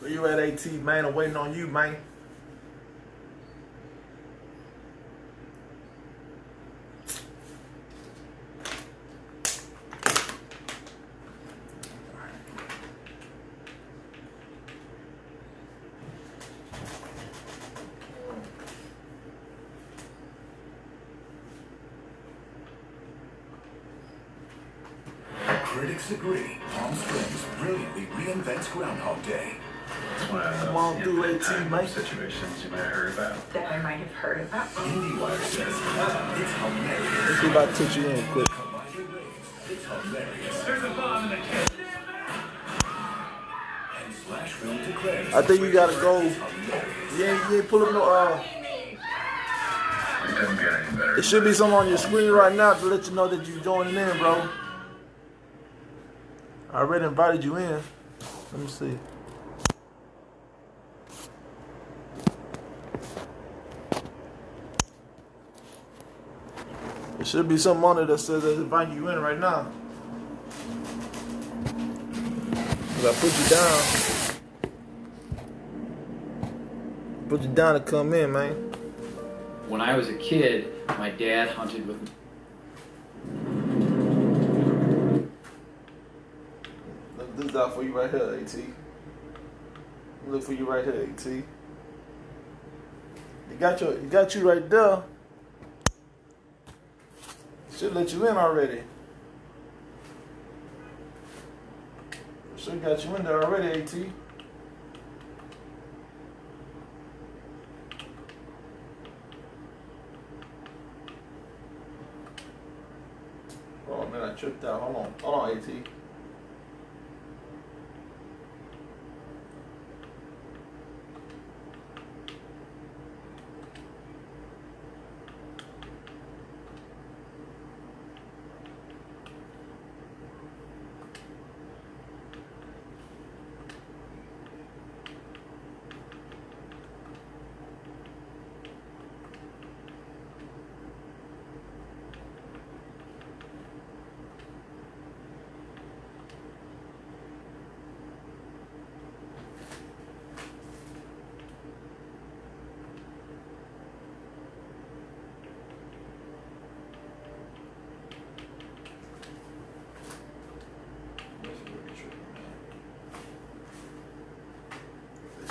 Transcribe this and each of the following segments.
Where you at, AT, man? I'm waiting on you, man. Critics agree Palm Springs brilliantly reinvents Groundhog Day. It's one of Come on through, AT, man. situations you might have heard about. That I might have heard about. IndieWire says it's hilarious. Let's see if I can touch you in quick. It's hilarious. There's a bomb in the kitchen. And Slash Film declares I think you gotta go. You ain't pull up no. It doesn't get any better. It should be something on your screen right now to let you know that you're joining in, bro. I already invited you in. Let me see. There should be something on it that says that inviting you in right now. Cause I put you down. Put you down to come in, man. When I was a kid, my dad hunted with. Look this out for you right here, AT. Look for you right here, AT. It got you right there. Should let you in already. Should got you in there already, AT. Oh man, I tripped out. Hold on, AT.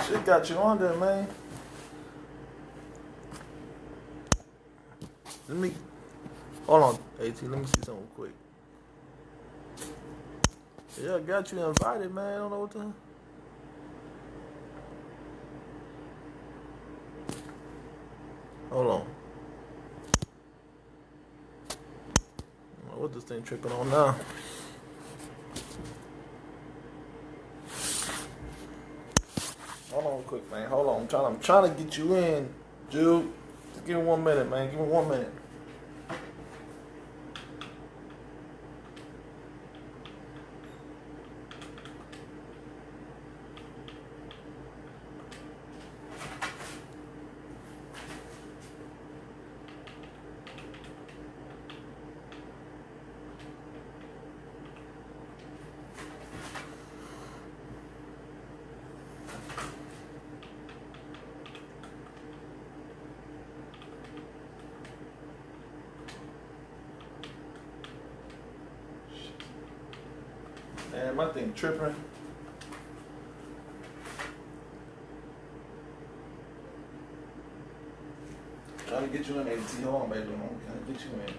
Shit got you on there, man. Hold on, AT. Let me see something quick. Yeah, got you invited, man. I don't know what the. Hold on. I don't know what this thing tripping on now. Hold on quick, man. Hold on. I'm trying to get you in, Jude. Just give me 1 minute, man. Give me 1 minute. Man, my thing tripping. Trying to get you in, AT. Hold on, baby. I'm trying to get you in.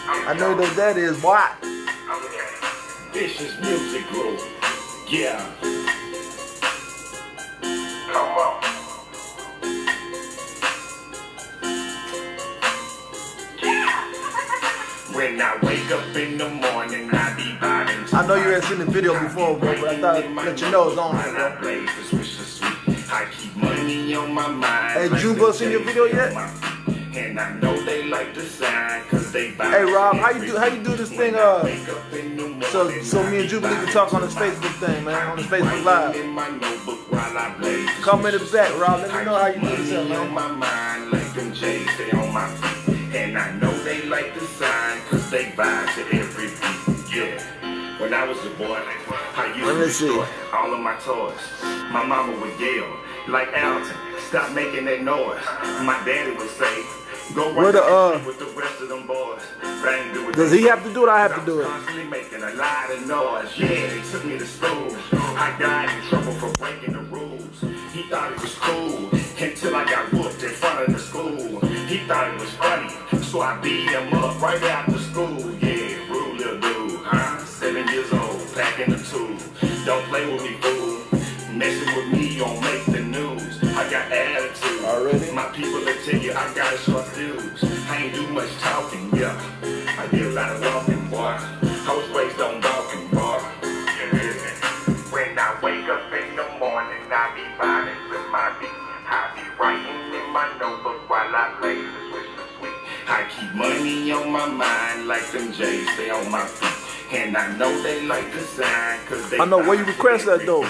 I know what that is, boy. This is music group. Yeah. When I wake up in the morning, I be vibing. I know you had seen the video before, bro, but I thought I'd let you know it's on there, bro. I keep money on my mind. Hey, Juba, seen your video yet? And I know they like the sign, cause they buy. Hey, Rob, how you do this thing? So me and Jubilee can talk on this Facebook thing, man, on this Facebook Live. Comment it back, Rob. Let me know how you do this, man. And I know they like the sign, cause they vibe to every beat, yeah. When I was a boy, I used to destroy all of my toys. My mama would yell, like Alton, stop making that noise. My daddy would say, go run with the rest of them boys. Does he have to do it or I have to do it? Constantly making a lot of noise, yeah, they took me to school. I got in trouble for breaking the rules. He thought it was cool, until I got whooped in front of the school. He thought it was funny, so I beat him up right after school. Yeah, rude little dude, huh? 7 years old, packing the tool. Don't play with me, fool. Messing with me, you don't make the news. I got attitude. Already? My people will tell you I got a short fuse. I ain't do much talking, yeah. I did a lot of walking, boy. I was raised on walking, boy. When I wake up in the morning, I be vibing with my beat. I be writing in my notebook while I play the switch to sweet. I keep money on my mind like them J's stay on my feet. And I know they like the sign, cause they I know where you request that though. I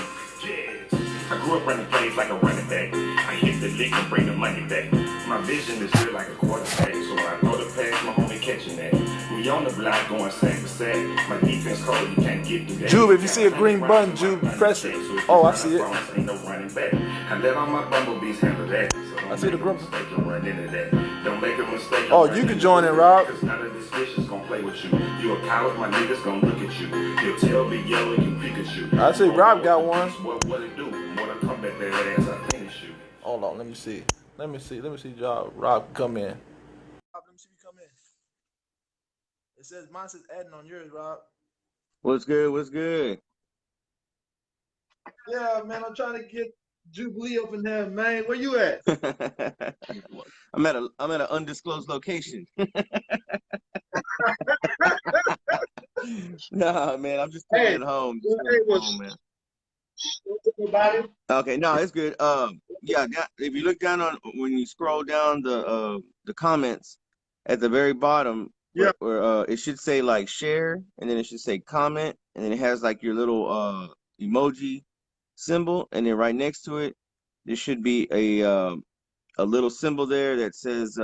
grew up running plays like a running back. I hit the lick and bring the money back. My vision is real like a quarterback. So when I throw the pass, my homie catching that. We on the block going sack to sack. My defense cold, you can't get through that. Jube, if you see a green button, Jube, press it. Oh, I see it. Ain't no running back. I let all my bumblebees handle that. I see the green. Run into that. Don't make a mistake. Oh, you can join in, Rob. Cause none of this bitch is gonna play with you. You a coward, my niggas gonna look at you. Your tail be yellow, you Pikachu. I see Rob got one. What it do? More to come back that ass, I finish you. Hold on, let me see. Let me see Rob come in. Rob, let me see you come in. It says mine says adding on yours, Rob. What's good? What's good? Yeah, man, I'm trying to get Jubilee up in there, man. Where you at? I'm at an undisclosed location. Nah, man, I'm just staying at home. Man. Okay, no, it's good. Yeah, if you look down on when you scroll down the comments at the very bottom, yeah, where it should say like share, and then it should say comment, and then it has like your little emoji symbol, and then right next to it, there should be a little symbol there that says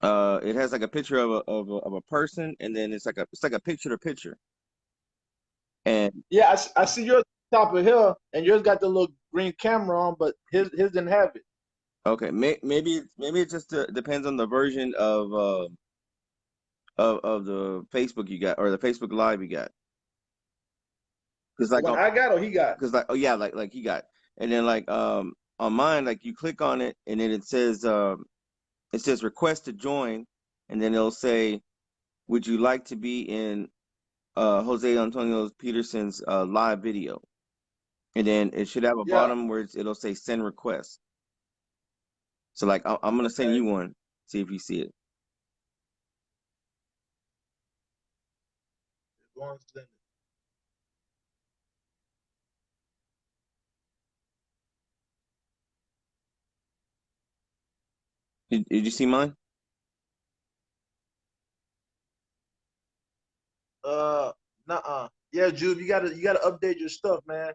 it has like a picture of a person, and then it's like a picture to picture. And yeah, I see yours top of here, and yours got the little green camera on, but his didn't have it. Okay, maybe it just depends on the version of the Facebook you got or the Facebook Live you got. Cause like I got or he got. Cause like yeah, like he got, and then like on mine, like you click on it, and then it says request to join, and then it'll say, would you like to be in Jose Antonio Peterson's live video? And then it should have a bottom where it'll say send request. So like I'm gonna send you one, see if you see it. Did you see mine? Nuh-uh. Yeah, Jude, you gotta update your stuff, man.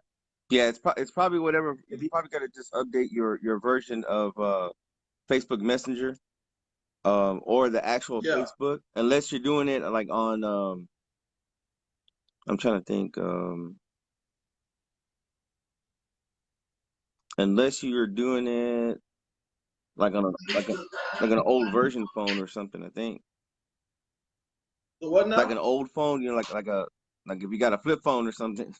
Yeah, it's probably whatever. You probably gotta just update your version of Facebook Messenger, or the actual Facebook, unless you're doing it like on I'm trying to think, unless you're doing it like on like an old version phone or something, I think. So what now? Like an old phone, you know, like if you got a flip phone or something.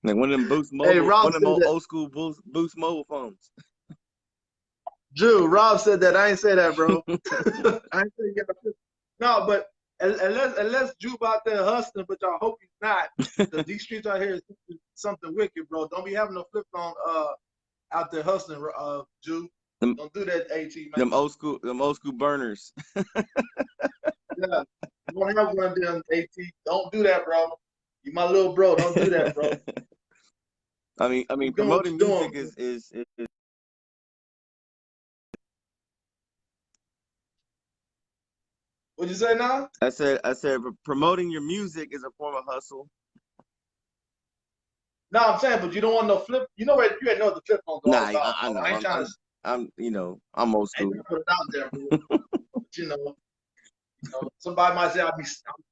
Like one of them Boost mobile, one of them old school Boost mobile phones. Drew, Rob said that. I ain't say that, bro. I ain't say you got a flip. No, but unless Drew out there hustling, but y'all hope he's not, because these streets out here is something wicked, bro. Don't be having no flip phone out there hustling, Drew. Don't do that, AT, man. Them old school burners. Yeah, you don't have one of them, AT. Don't do that, bro. You my little bro. Don't do that, bro. I mean, Keep doing what promoting you're music doing, is What'd you say now? I said promoting your music is a form of hustle. No, I'm saying, but you don't want no flip. You know where you ain't know the flip phones Nah, all about. I know. I ain't trying to. I'm I'm old I ain't school. trying to put it out there, bro. But somebody might say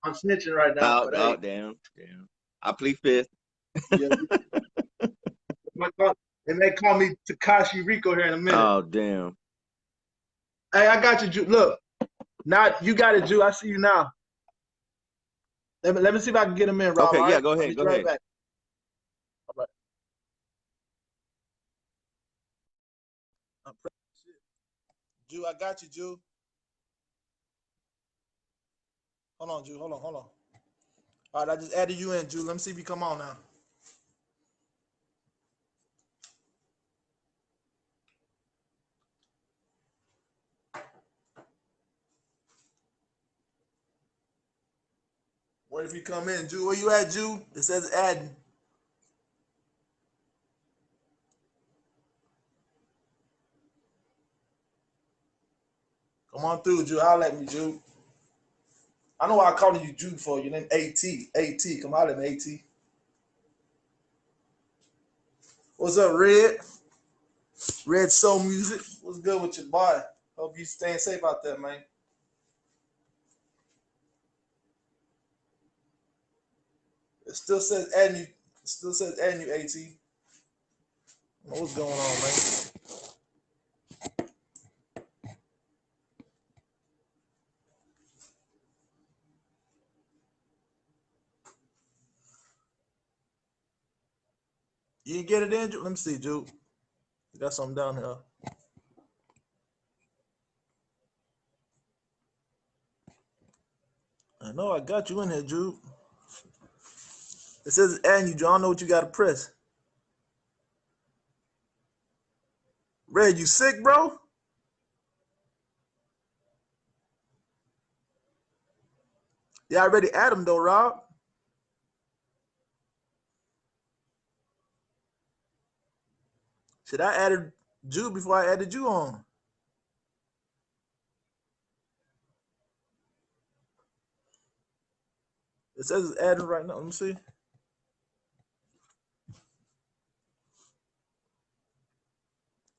I'm snitching right now, but hey, Damn. I plead fifth. yeah, they may call me Takashi Rico here in a minute. Oh damn. Hey, I got you, Drew. Look, now you got it, Drew. I see you now. Let me see if I can get him in, Rob. Okay, all yeah, right? go I'll ahead, be go right ahead. back. All right. Drew, I got you, Drew. Hold on, Drew. Hold on. All right, I just added you in, Drew. Let me see if you come on now. Where if you come in, Drew? Where you at, Drew? It says adding. Come on through, Drew. Holler at me, Drew. I know why I called you Drew for. Your name AT. Come holler at me, AT. What's up, Red? Red Soul Music. What's good with your boy? Hope you staying safe out there, man. It still says adding you. It still says adding you, AT. What's going on, man? You didn't get it in, Drew? Let me see, Drew. You got something down here. I know I got you in here, Drew. It says adding you, Drew. I don't know what you got to press. Red, you sick, bro? Yeah, I already added him though, Rob. Should I added Drew before I added you on? It says it's adding right now. Let me see.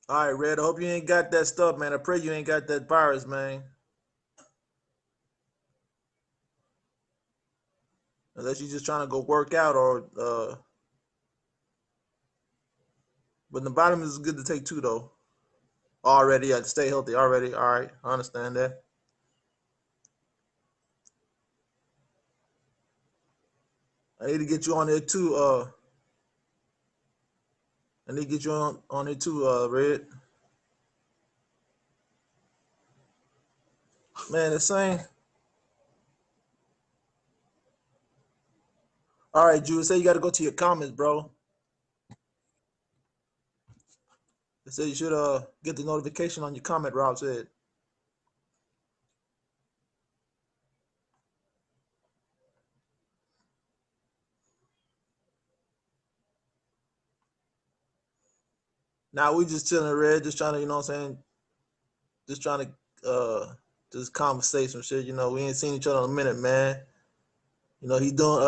All right, Red. I hope you ain't got that stuff, man. I pray you ain't got that virus, man. Unless you're just trying to go work out or but the vitamins is good to take too though. Already, to stay healthy already. All right, I understand that. I need to get you on there too, I need to get you on there too, Red. Man, the same. All right, Drew, say you gotta go to your comments, bro. It said you should get the notification on your comment, Rob said. Now we just chilling, Red, just trying to, you know what I'm saying, just trying to just conversate some shit. You know, we ain't seen each other in a minute, man. You know, he doing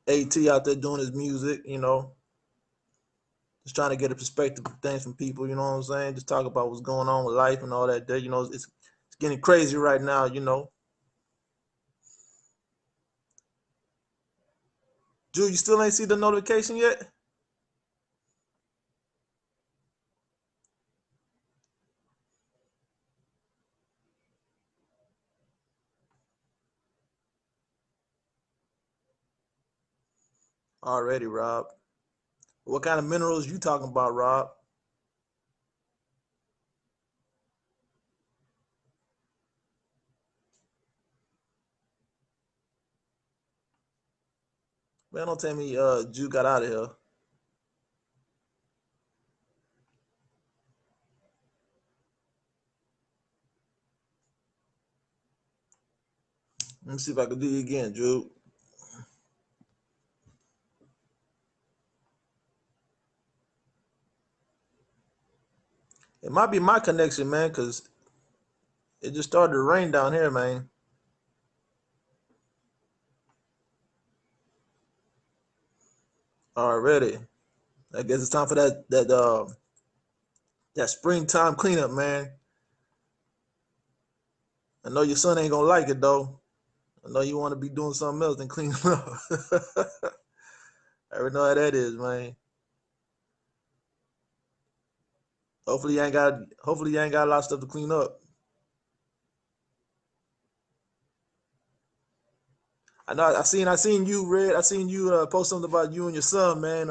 AT out there doing his music, you know. Just trying to get a perspective of things from people, you know what I'm saying? Just talk about what's going on with life and all that there. You know, it's getting crazy right now, you know. Drew, you still ain't see the notification yet? Already, Rob. What kind of minerals you talking about, Rob? Man, don't tell me Jew got out of here. Let me see if I can do you again, Drew. It might be my connection, man, because it just started to rain down here, man. Already. I guess it's time for that springtime cleanup, man. I know your son ain't gonna like it though. I know you want to be doing something else than cleaning up. I already know how that is, man. Hopefully you ain't got a lot of stuff to clean up. I know I seen you, Red. I seen you post something about you and your son, man.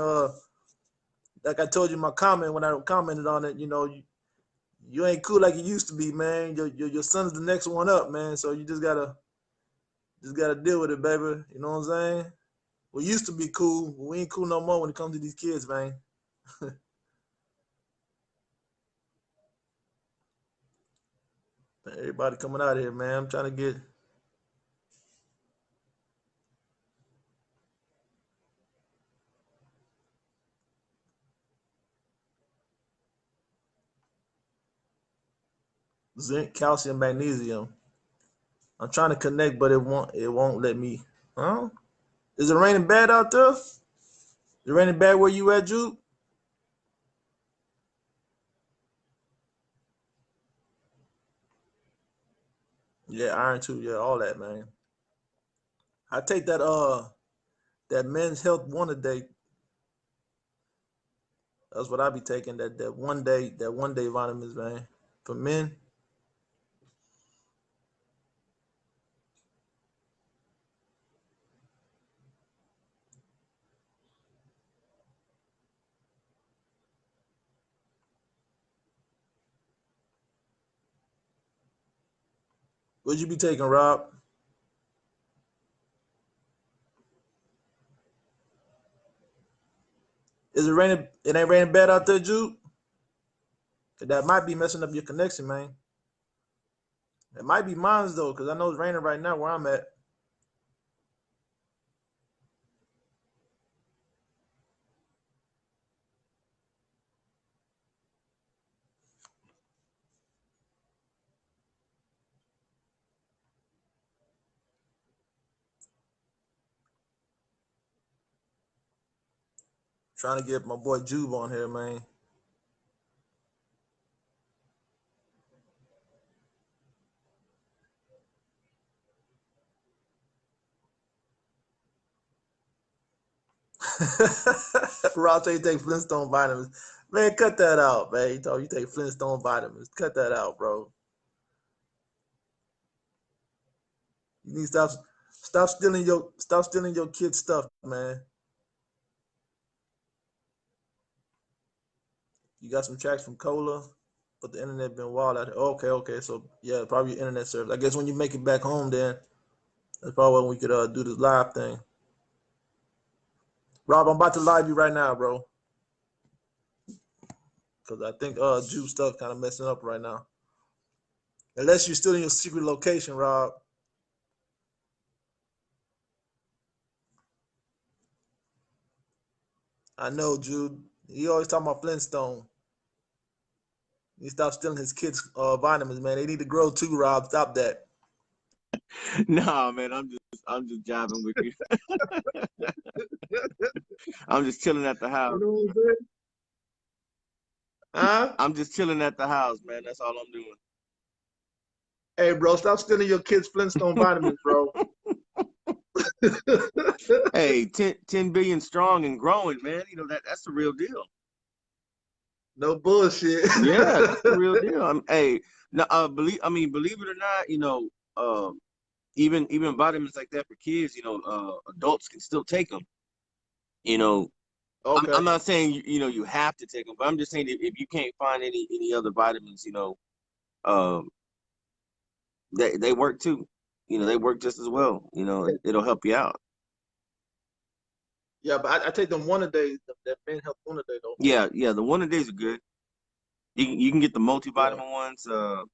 Like I told you in my comment when I commented on it, you ain't cool like you used to be, man. Your son's the next one up, man. So you just gotta deal with it, baby. You know what I'm saying? We used to be cool, but we ain't cool no more when it comes to these kids, man. Everybody coming out of here, man. I'm trying to get zinc, calcium, magnesium. I'm trying to connect, but it won't let me. Huh? Is it raining bad out there? Is it raining bad where you at, Jude? Yeah, iron too. Yeah, all that, man. I take that men's health one a day. That's what I be taking. That one day vitamins, man. For men, what you be taking, Rob? Is it raining? It ain't raining bad out there, Jude. 'Cause that might be messing up your connection, man. It might be mine's though, cause I know it's raining right now where I'm at. Trying to get my boy Jube on here, man. Rob say you take Flintstone vitamins. Man, cut that out, man. He told you take Flintstone vitamins. Cut that out, bro. You need to stop stealing your kids' stuff, man. You got some tracks from Cola, but the internet been wild out here. Okay, okay. So yeah, probably your internet service. I guess when you make it back home, then that's probably when we could do this live thing. Rob, I'm about to live you right now, bro, because I think Jude stuff kind of messing up right now. Unless you're still in your secret location, Rob. I know, Jude. He always talking about Flintstone. He stop stealing his kids' vitamins, man. They need to grow too, Rob. Stop that. Nah, man, I'm just jiving with you. I'm just chilling at the You house. know what I'm saying? Huh? I'm just chilling at the house, man. That's all I'm doing. Hey, bro, stop stealing your kids' Flintstone vitamins, bro. Hey, 10 billion strong and growing, man. That's the real deal. No bullshit. Yeah, that's the real deal. Hey, now, believe it or not, even vitamins like that for kids, adults can still take them. You know, I'm Okay. not saying you have to take them, but I'm just saying if you can't find any other vitamins, um, they work too. They work just as well. It'll help you out. Yeah, but I take them one a day. That men help one a day though. Yeah, the one a days are good. You can get the Yeah, multivitamin ones, the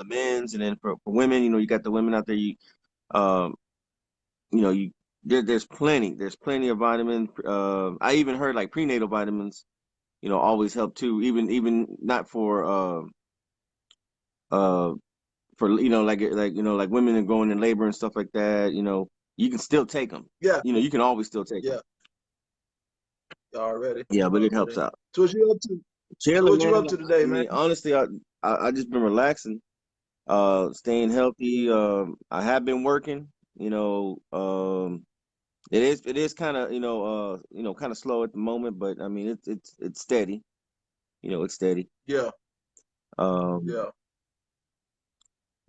men's, and then for women, you got the women out there. Um, you there's plenty of vitamins. I even heard like prenatal vitamins, always help too. Even not uh for like women are going in labor and stuff like that. You can still take them. yeah, You can always still take them. yeah. Already, Yeah, but it helps already. out. So what you up to? So Chilling, what you man. up to today, I man? mean, honestly, I just been relaxing, staying healthy. I have been working. It is kind of kind of slow at the moment, but I mean it's steady. It's steady. Yeah, Um, yeah,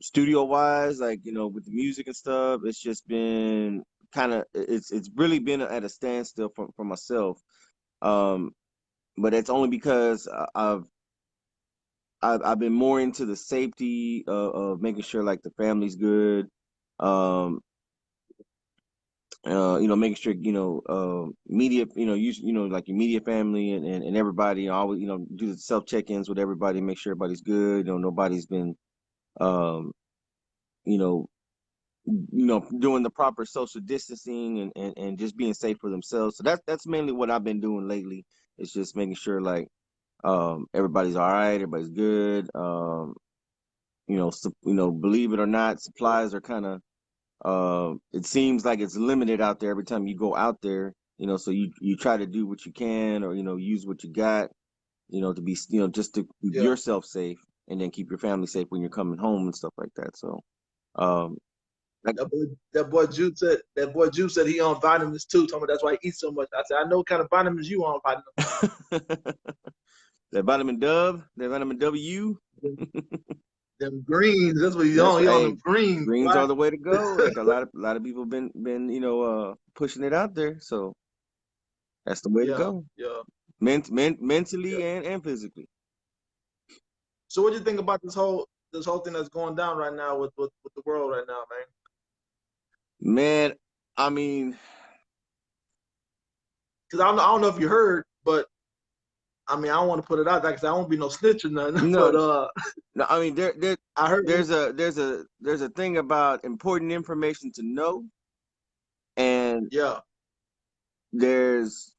Studio wise, like with the music and stuff, it's just been it's really been at a standstill for myself. Um, but it's only because I've been more into the safety of making sure like the family's good. Um, making sure media, like your media family and everybody, always do the self check-ins with everybody, make sure everybody's good. Nobody's been um, you know doing the proper social distancing and just being safe for themselves. So that's mainly what I've been doing lately. It's just making sure like everybody's all right, everybody's good. Believe it or not, supplies are kind of it seems like it's limited out there every time you go out there. So you try to do what you can, or use what you got, to be just to keep yeah. yourself safe, and then keep your family safe when you're coming home and stuff like that. So um like That boy Juice said he on vitamins too. Told me that's why he eats so much. I said, I know what kind of vitamins you on, partner. that vitamin Dove, that vitamin W. Them greens. That's what he That's on. He right. on Hey, them greens. greens Boy. are the way to go. Like a lot of people been pushing it out there. So that's the way to Yeah, go. yeah. Mentally Yeah. and physically. So what do you think about this whole thing that's going down right now with the world right now, man? Man, I mean, Because I don't know if you heard, but I mean I don't want to put it out there because I won't be no snitch or nothing. no, But no. I mean, I heard. there's a thing about important information to know, and Yeah, there's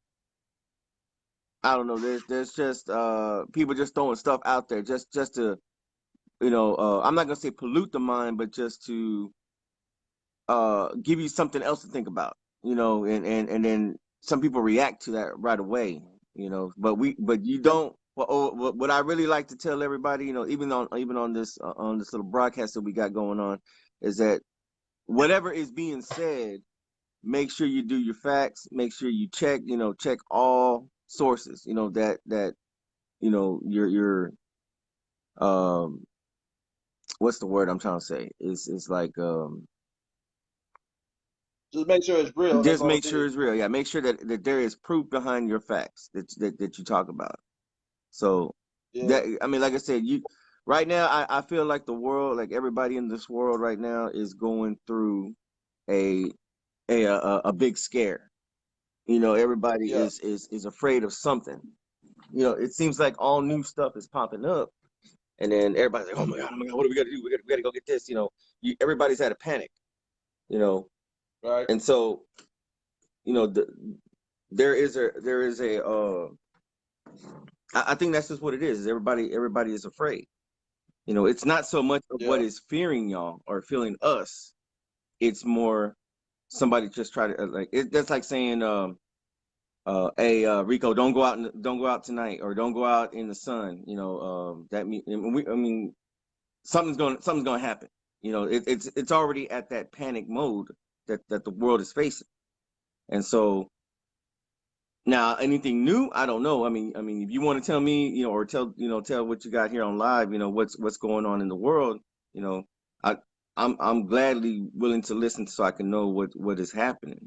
I don't know. There's just people just throwing stuff out there just to I'm not gonna say pollute the mind, but just to give you something else to think about, and then some people react to that right away, but you that, don't. What I really like to tell everybody, even on this little broadcast that we got going on, is that whatever is being said, make sure you do your facts, make sure you check all sources, that your um what's the word I'm trying to say is like just make sure it's real. That's just all make it sure is. it's real. Yeah, make sure that there is proof behind your facts that you talk about. So Yeah. that I mean, like I said, you right now I feel like the world, like everybody in this world right now is going through a a big scare. Everybody Yeah. is afraid of something. It seems like all new stuff is popping up, and then everybody's like, oh my god, what do we got to do? We got to go get this. Everybody's at a panic. You know, Right. and so the there is a I think that's just what it is. Everybody is afraid. It's not so much of what Yeah. is fearing y'all or feeling us. It's more somebody just try to like it. That's like saying, hey, Rico, don't go out tonight, or don't go out in the sun. I mean, something's gonna happen. It's already at that panic mode that the world is facing, and so now, anything new? I don't know. I mean, if you want to tell me, or tell what you got here on live, what's going on in the world, you know, I I'm gladly willing to listen so I can know what is happening.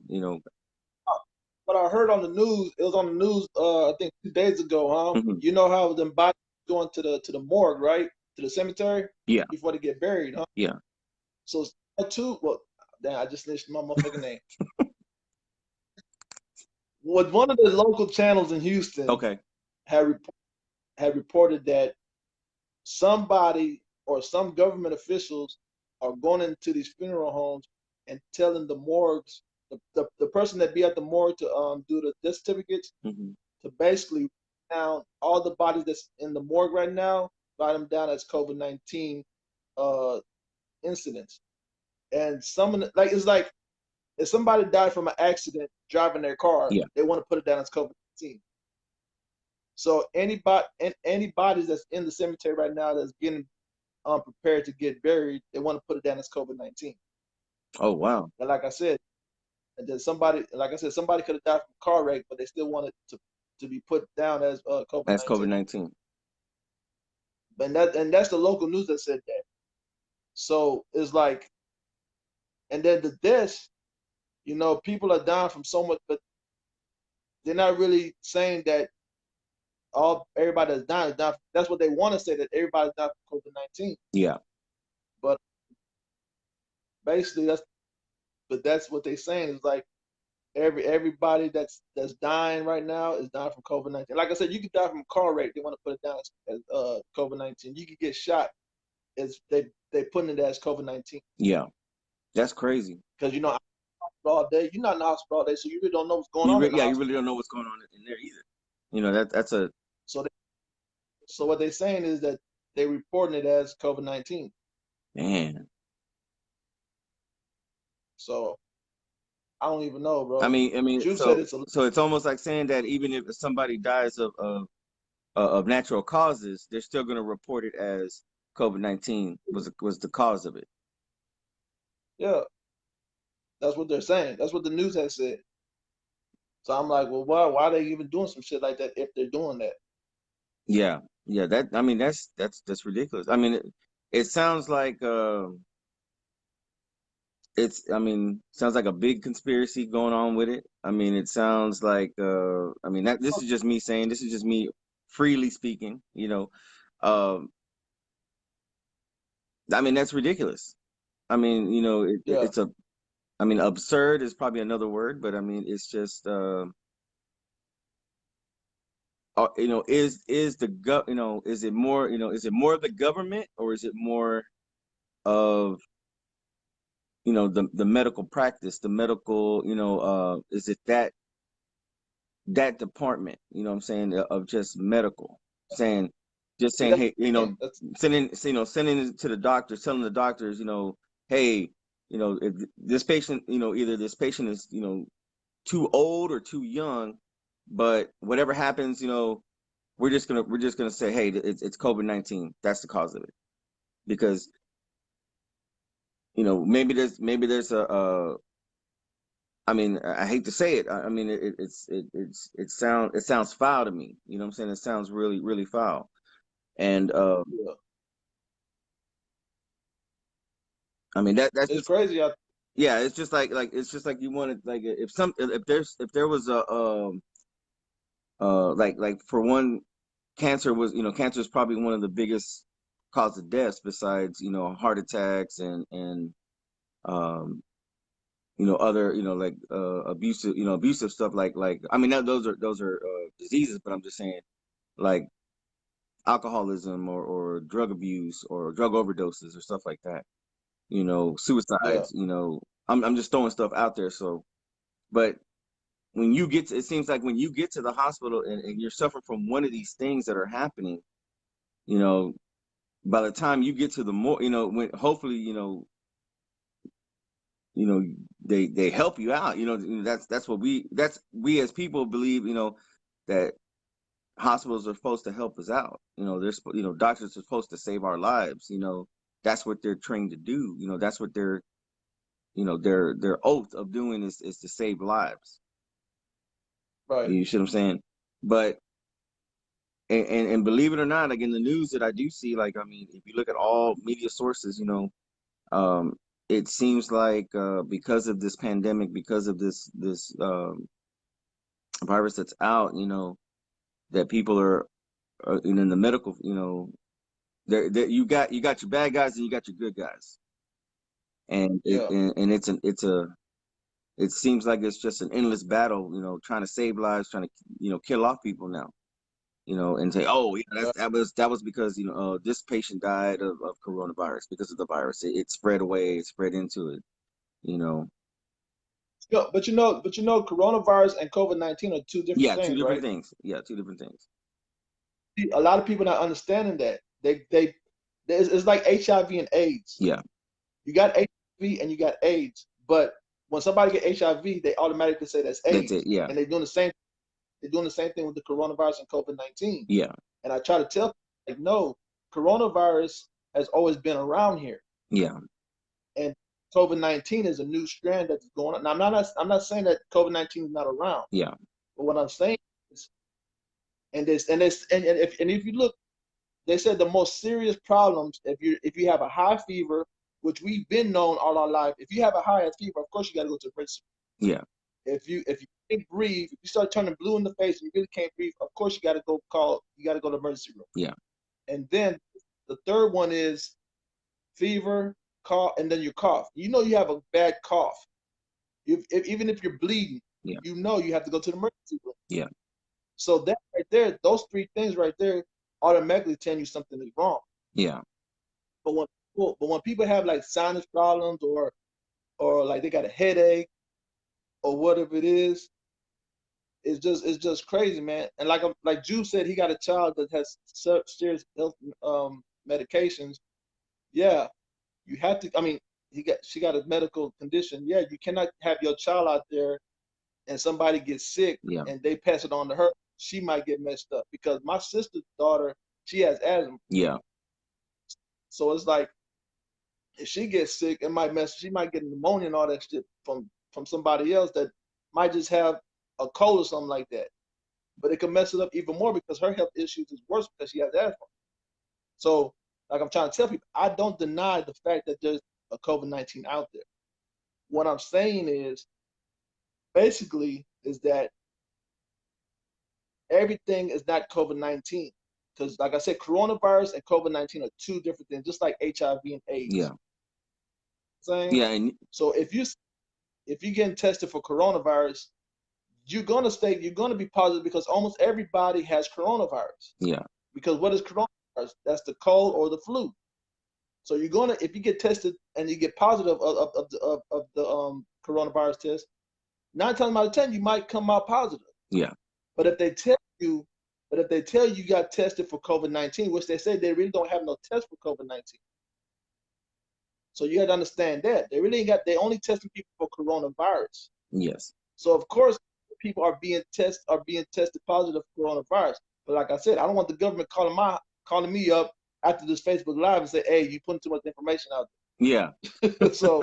But I heard on the news, it was on the news, I think 2 days ago, huh? Hmm. You know how them bodies going to the morgue, right? To the cemetery Yeah, before they get buried, huh? yeah. So too. Well, damn, I just snitched my motherfucking name. what one of the local channels in Houston Okay. had had reported that somebody or some government officials are going into these funeral homes and telling the morgues, the person that be at the morgue to do the death certificates, Hmm. to basically down all the bodies that's in the morgue right now, write them down as COVID-19 uh, incidents. And some of the, like it's like if somebody died from an accident driving their car, Yeah. they want to put it down as COVID-19. So anybody that's in the cemetery right now that's getting prepared to get buried, they want to put it down as COVID-19. Oh wow. And like I said, and then somebody, like I said, somebody could have died from a car wreck, but they still wanted to be put down as That's COVID-19. COVID-19. And that's the local news that said that. So it's like, and then the deaths, people are dying from so much, but they're not really saying that all everybody that's dying is dying. That's what they want to say, that everybody's dying from COVID-19. Yeah. But basically, that's what they're saying is like everybody that's dying right now is dying from COVID-19. Like I said, you could die from a car wreck. They want to put it down as COVID-19. You could get shot. As they putting it as COVID-19 Yeah. That's crazy. because I'm all day. You're not in the hospital all day, so you really don't know what's going on in the Yeah, you hospital. really don't know what's going on in there either. That's a So so what they're saying is that they reporting it as COVID-19. man. So I don't even know, I bro. mean, Juve said it's a so it's almost like saying that even if somebody dies of natural causes, they're still going to report it as COVID-19 was the cause of it. yeah. That's what they're saying. That's what the news has said. So I'm like, well, why are they even doing some shit like that if they're doing that? Yeah, yeah. That's ridiculous. I mean, it sounds like sounds like a big conspiracy going on with it. I mean, it sounds like that this is just me saying, this is just me freely speaking. Um, I mean, that's ridiculous. I mean, Yeah. absurd is probably another word, but I mean, it's just, is the is it more, is it more of the government or is it more of, the medical practice, the medical, is it that department, what I'm saying, of just medical, saying, See, that's hey, the thing. That's sending it to the doctors, telling the doctors, hey, if this patient, either this patient is, too old or too young, but whatever happens, we're just gonna say, hey, it's COVID-19. That's the cause of it, because maybe there's I mean, I hate to say it. I mean, it sounds foul to me. You know what I'm saying? It sounds really, really foul. And yeah. I mean that's It's just, crazy out. yeah. It's just like you wanted, like, if there was a like for one, cancer is probably one of the biggest cause of deaths besides, heart attacks and um other, like abusive stuff, like I mean, those are diseases, but I'm just saying, like alcoholism or drug abuse or drug overdoses or stuff like that, Yeah. suicides, I'm just throwing stuff out there. So, but it seems like when you get to the hospital and you're suffering from one of these things that are happening, you know by the time you get to the more, when hopefully, you know they help you out. That's what we as people believe, that hospitals are supposed to help us out. Doctors are supposed to save our lives. That's what they're trained to do. That's what their oath of doing is to save lives. Right. You see what I'm saying? But and believe it or not, like in the news that I do see, like, I mean, if you look at all media sources, um, it seems like because of this pandemic, because of this virus that's out, that people are in the medical, there you got your bad guys and you got your good guys, and Yeah. it's a it seems like it's just an endless battle, trying to save lives, trying to, kill off people now, and say, oh, yeah, that was because, this patient died of coronavirus because of the virus. It spread away, it spread into it, you know. But coronavirus and COVID-19 are two different Yeah, two things, different right? things. Yeah, two different things. A lot of people not understanding that. It's like HIV and AIDS. Yeah, You got HIV and you got AIDS, but when somebody get HIV, they automatically say that's that's AIDS, it. Yeah, and they're doing the same. They're doing the same thing with the coronavirus and COVID-19. yeah, And I try to tell people, like, no, coronavirus has always been around here, yeah, and COVID-19 is a new strand that's going on. Now, I'm not saying that COVID-19 is not around, yeah, but what I'm saying is, and if you look, they said the most serious problems if you have a high fever, which we've been known all our life. If you have a high fever, of course you got to go to the emergency. yeah, If you can't breathe, if you start turning blue in the face and you really can't breathe, of course you got to go to the emergency room. yeah, And then the third one is fever, cough, and then you cough. You know you have a bad cough. Even if you're bleeding, yeah, you know you have to go to the emergency room. yeah, So that right there, those three things right there, automatically tell you something is wrong. yeah, But when people have like sinus problems or like they got a headache or whatever it is, it's just crazy, man. And like Jude said, he got a child that has serious health medications. Yeah, you have to. I mean, she got a medical condition. Yeah, you cannot have your child out there and somebody gets sick yeah, and they pass it on to her. She might get messed up because my sister's daughter, she has asthma. yeah, So it's like if she gets sick, she might get pneumonia and all that shit from somebody else that might just have a cold or something like that. But it can mess it up even more because her health issues is worse because she has asthma. So, like I'm trying to tell people, I don't deny the fact that there's a COVID-19 out there. What I'm saying is basically is that everything is not COVID-19. Because like I said, coronavirus and COVID-19 are two different things, just like HIV and AIDS. yeah, Saying yeah, and so if you're getting tested for coronavirus, you're gonna be positive because almost everybody has coronavirus. yeah, Because what is coronavirus? That's the cold or the flu. So if you get tested and you get positive of the coronavirus test, 9 times out of 10 you might come out positive. yeah, But if they tell you, you got tested for COVID-19, which they say they really don't have no test for COVID-19. So you got to understand that they only testing people for coronavirus. yes, So of course people are being tested positive for coronavirus. But like I said, I don't want the government calling me up after this Facebook Live and say, "Hey, you putting too much information out yeah, there." So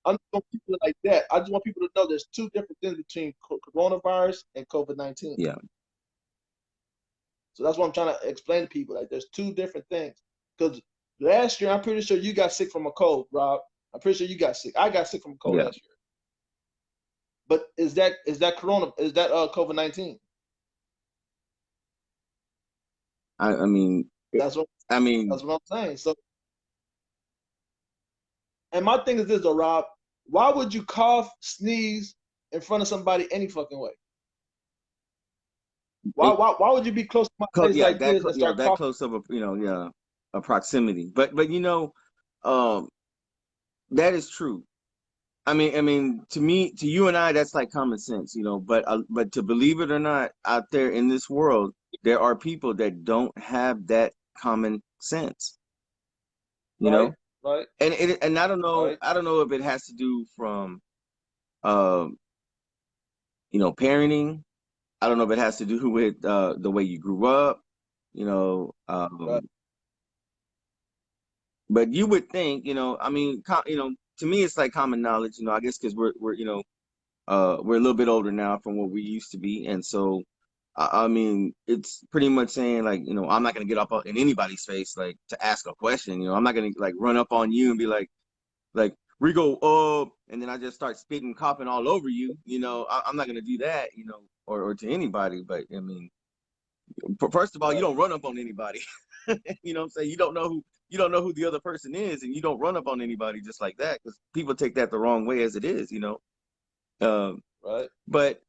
I don't want people like that. I just want people to know there's two different things between coronavirus and COVID-19. yeah. So that's what I'm trying to explain to people. Like there's two different things. Because last year, I'm pretty sure you got sick from a cold, Rob. I'm pretty sure you got sick. I got sick from a cold Yeah. last year. But is that COVID-19? I mean, That's what I mean, that's what I'm saying. So, and my thing is this, though, Rob. Why would you cough, sneeze in front of somebody any fucking way? Why would you be close to my face like this and start that coughing? close of a proximity. But um, that is true. I mean, to you and I, that's like common sense, But to believe it or not, out there in this world, there are people that don't have that common sense, you Right, know. right, And I don't know, right. if it has to do from, um, parenting. I don't know if it has to do with the way you grew up, you know. Right. But you would think, to me, it's like common knowledge, I guess because we're a little bit older now from what we used to be, and so I mean, it's pretty much saying like, I'm not gonna get up in anybody's face like to ask a question, I'm not gonna like run up on you and be like Rico, and then I just start spitting, coughing all over you, I'm not gonna do that, or to anybody, but I mean, first of all, you don't run up on anybody. You know what I'm saying? You don't know who the other person is, and you don't run up on anybody just like that because people take that the wrong way as it is, Um, Right. but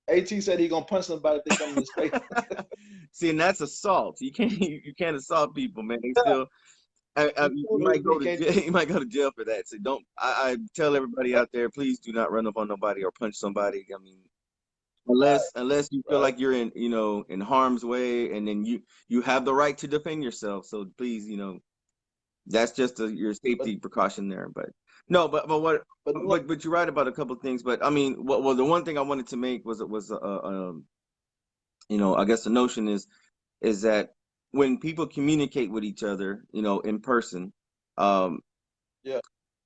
AT said he gonna punch somebody if they come in his face. see, and that's assault. You can't you can't assault people, man. They still you might go to jail. You might go to jail for that. So don't. I tell everybody out there, please do not run up on nobody or punch somebody. I mean, unless you feel like you're in in harm's way, and then you have the right to defend yourself. So please, that's just your safety precaution there. But no, but you're right about a couple of things. But I mean, well, the one thing I wanted to make was I guess the notion is that when people communicate with each other, in person, um, Yeah.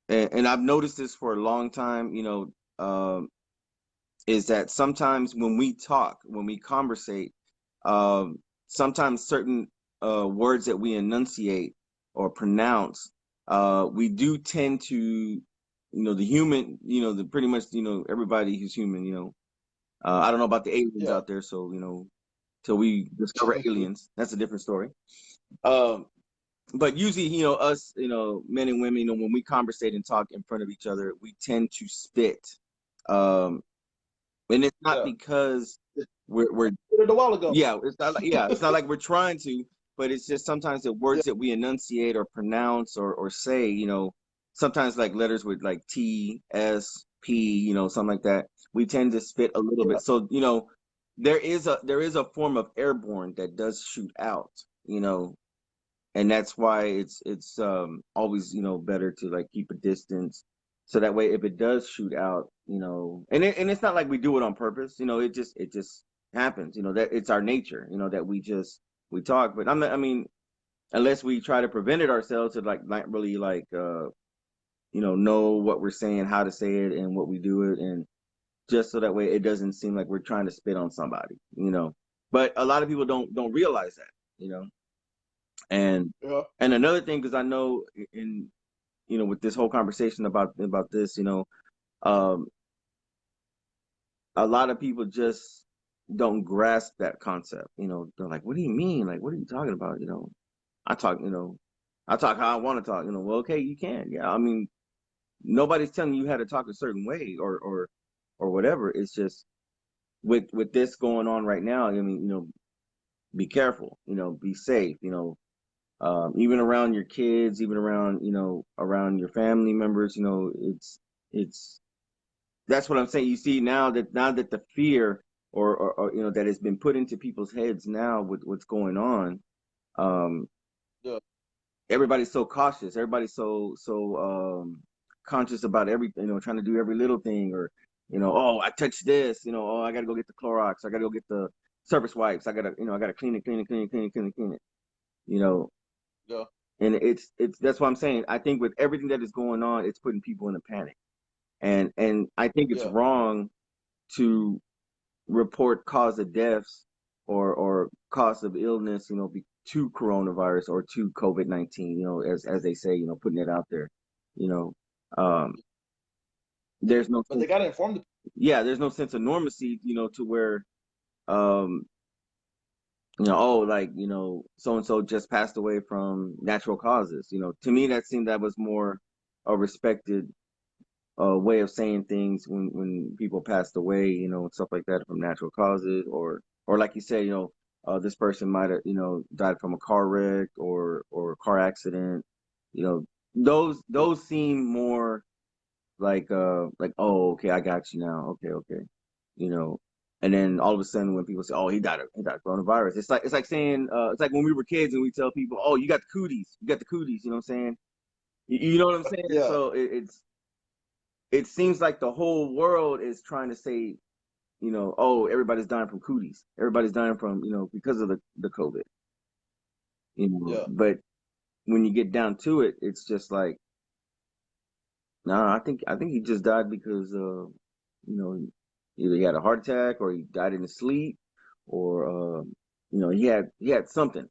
and I've noticed this for a long time, is that sometimes when we talk, when we conversate, sometimes certain words that we enunciate or pronounce, we do tend to, the human, the pretty much, everybody who's human, I don't know about the aliens out there, so till we discover aliens, that's a different story. But usually, us, men and women, when we conversate and talk in front of each other, we tend to spit. Um, and it's not because we're Did it a while ago. it's not like we're trying to, but it's just sometimes the words that we enunciate or pronounce or say, sometimes like letters with like T, S, P, something like that, we tend to spit a little bit. So, there is a form of airborne that does shoot out, and that's why it's always better to like keep a distance, so that way if it does shoot out, and it's not like we do it on purpose, it just happens, that it's our nature, that we talk. But I mean, unless we try to prevent it ourselves, to like not really like know what we're saying, how to say it, and what we do it, and just so that way it doesn't seem like we're trying to spit on somebody, but a lot of people don't realize that, and another thing, because I know in with this whole conversation about this, um, a lot of people just don't grasp that concept. They're like, "What do you mean? Like, what are you talking about?" I talk, I talk how I want to talk. Well, okay, you can. Yeah, I mean, nobody's telling you how to talk a certain way or whatever. It's just with this going on right now. I mean, be careful. Be safe. Even around your kids, even around around your family members, it's that's what I'm saying. You see, now that the fear or that has been put into people's heads now with what's going on, um, everybody's so cautious. Everybody's so conscious about everything. Trying to do every little thing, or oh, I touched this. Oh, I got to go get the Clorox. I got to go get the surface wipes. I gotta clean it, clean it, clean it, clean it, clean it, clean it. And it's that's what I'm saying. I think with everything that is going on, it's putting people in a panic, and I think it's wrong to report cause of deaths or cause of illness, to coronavirus or to COVID-19, as they say, putting it out there, you know, um, there's no, but they gotta inform the there's no sense of normalcy, to where, um, oh, like, so and so just passed away from natural causes. To me, that was more a respected way of saying things when people passed away, and stuff like that from natural causes, or like you said, this person might have, died from a car wreck or car accident. Those seem more like, oh, okay, I got you now. Okay, okay, you know. And then all of a sudden, when people say, "Oh, he died of coronavirus," it's like saying, it's like when we were kids and we tell people, "Oh, you got the cooties, you got the cooties." You know what I'm saying? You know what I'm saying? So it seems like the whole world is trying to say, oh, everybody's dying from cooties. Everybody's dying from, because of the COVID. But when you get down to it, it's just like, nah, I think he just died because either he had a heart attack or he died in his sleep, or he had something,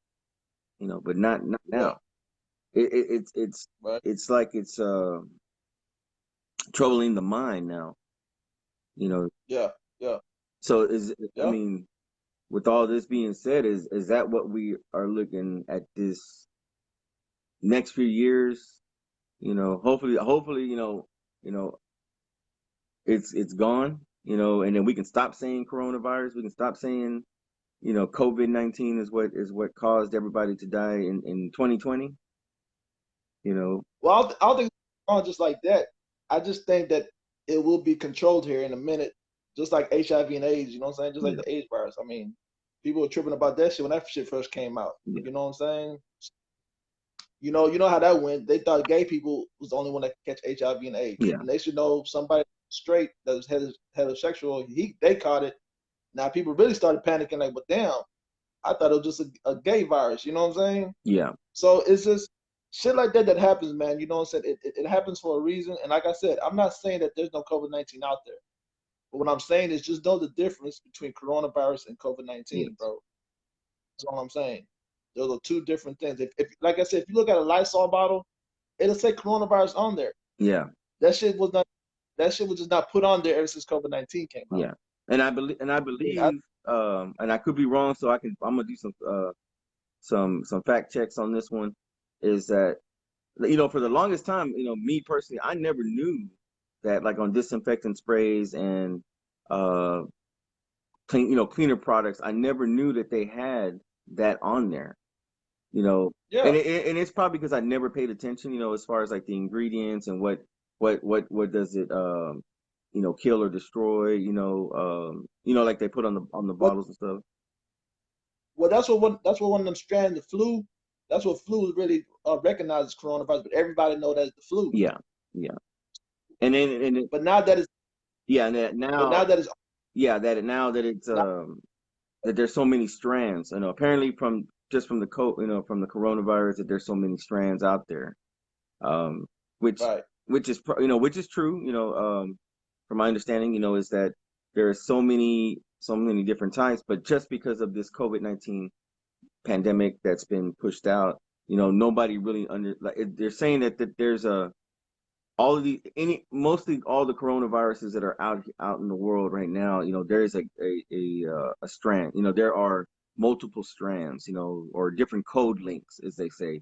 but not now. It's like it's troubling the mind now, you know. So I mean, with all this being said, is that what we are looking at this next few years? Hopefully, you know, it's gone, you know, and then we can stop saying coronavirus. We can stop saying, you know, COVID-19 is what caused everybody to die in 2020. You know, Well, I don't think it's on just like that. I just think that it will be controlled here in a minute, just like HIV and AIDS. You know what I'm saying? Just like yeah, the AIDS virus. I mean, people were tripping about that shit when that shit first came out. yeah, You know what I'm saying? You know how that went. They thought gay people was the only one that could catch HIV and AIDS, yeah, and they should know somebody straight that was heterosexual. They caught it. Now people really started panicking, like, but damn, I thought it was just a gay virus. You know what I'm saying? yeah, So it's just shit like that that happens, man. You know what I'm saying? It happens for a reason. And like I said, I'm not saying that there's no COVID-19 out there. But what I'm saying is just know the difference between coronavirus and yeah, COVID-19, bro. That's all I'm saying. Those are two different things. If like I said, if you look at a Lysol bottle, it'll say coronavirus on there. yeah, That shit was not. That shit was just not put on there ever since COVID-19 came out. yeah. And I believe, and I could be wrong, so I'm gonna do some fact checks on this one. Is that, you know, for the longest time, you know, me personally, I never knew that, like, on disinfectant sprays and uh cleaner products, I never knew that they had that on there, you know. Yeah, And it's probably because I never paid attention, you know, as far as like the ingredients and what does it you know, kill or destroy, you know, like they put on the but bottles and stuff. well, that's what one of them strands, the flu. That's what flu is really recognized as coronavirus, but everybody know that's the flu. Yeah, yeah. And But now that it's yeah, and that but now now that it's yeah, that now that it's not that there's so many strands, you know, apparently from just from the you know, from the coronavirus, that there's so many strands out there, um, which right. you know, which is true, you know, from my understanding, you know, is that there are so many different types, but just because of this COVID-19 pandemic that's been pushed out, you know, nobody really they're saying that there's all of the any mostly all the coronaviruses that are out in the world right now, you know, there is a strand, you know, there are multiple strands, you know, or different code links, as they say.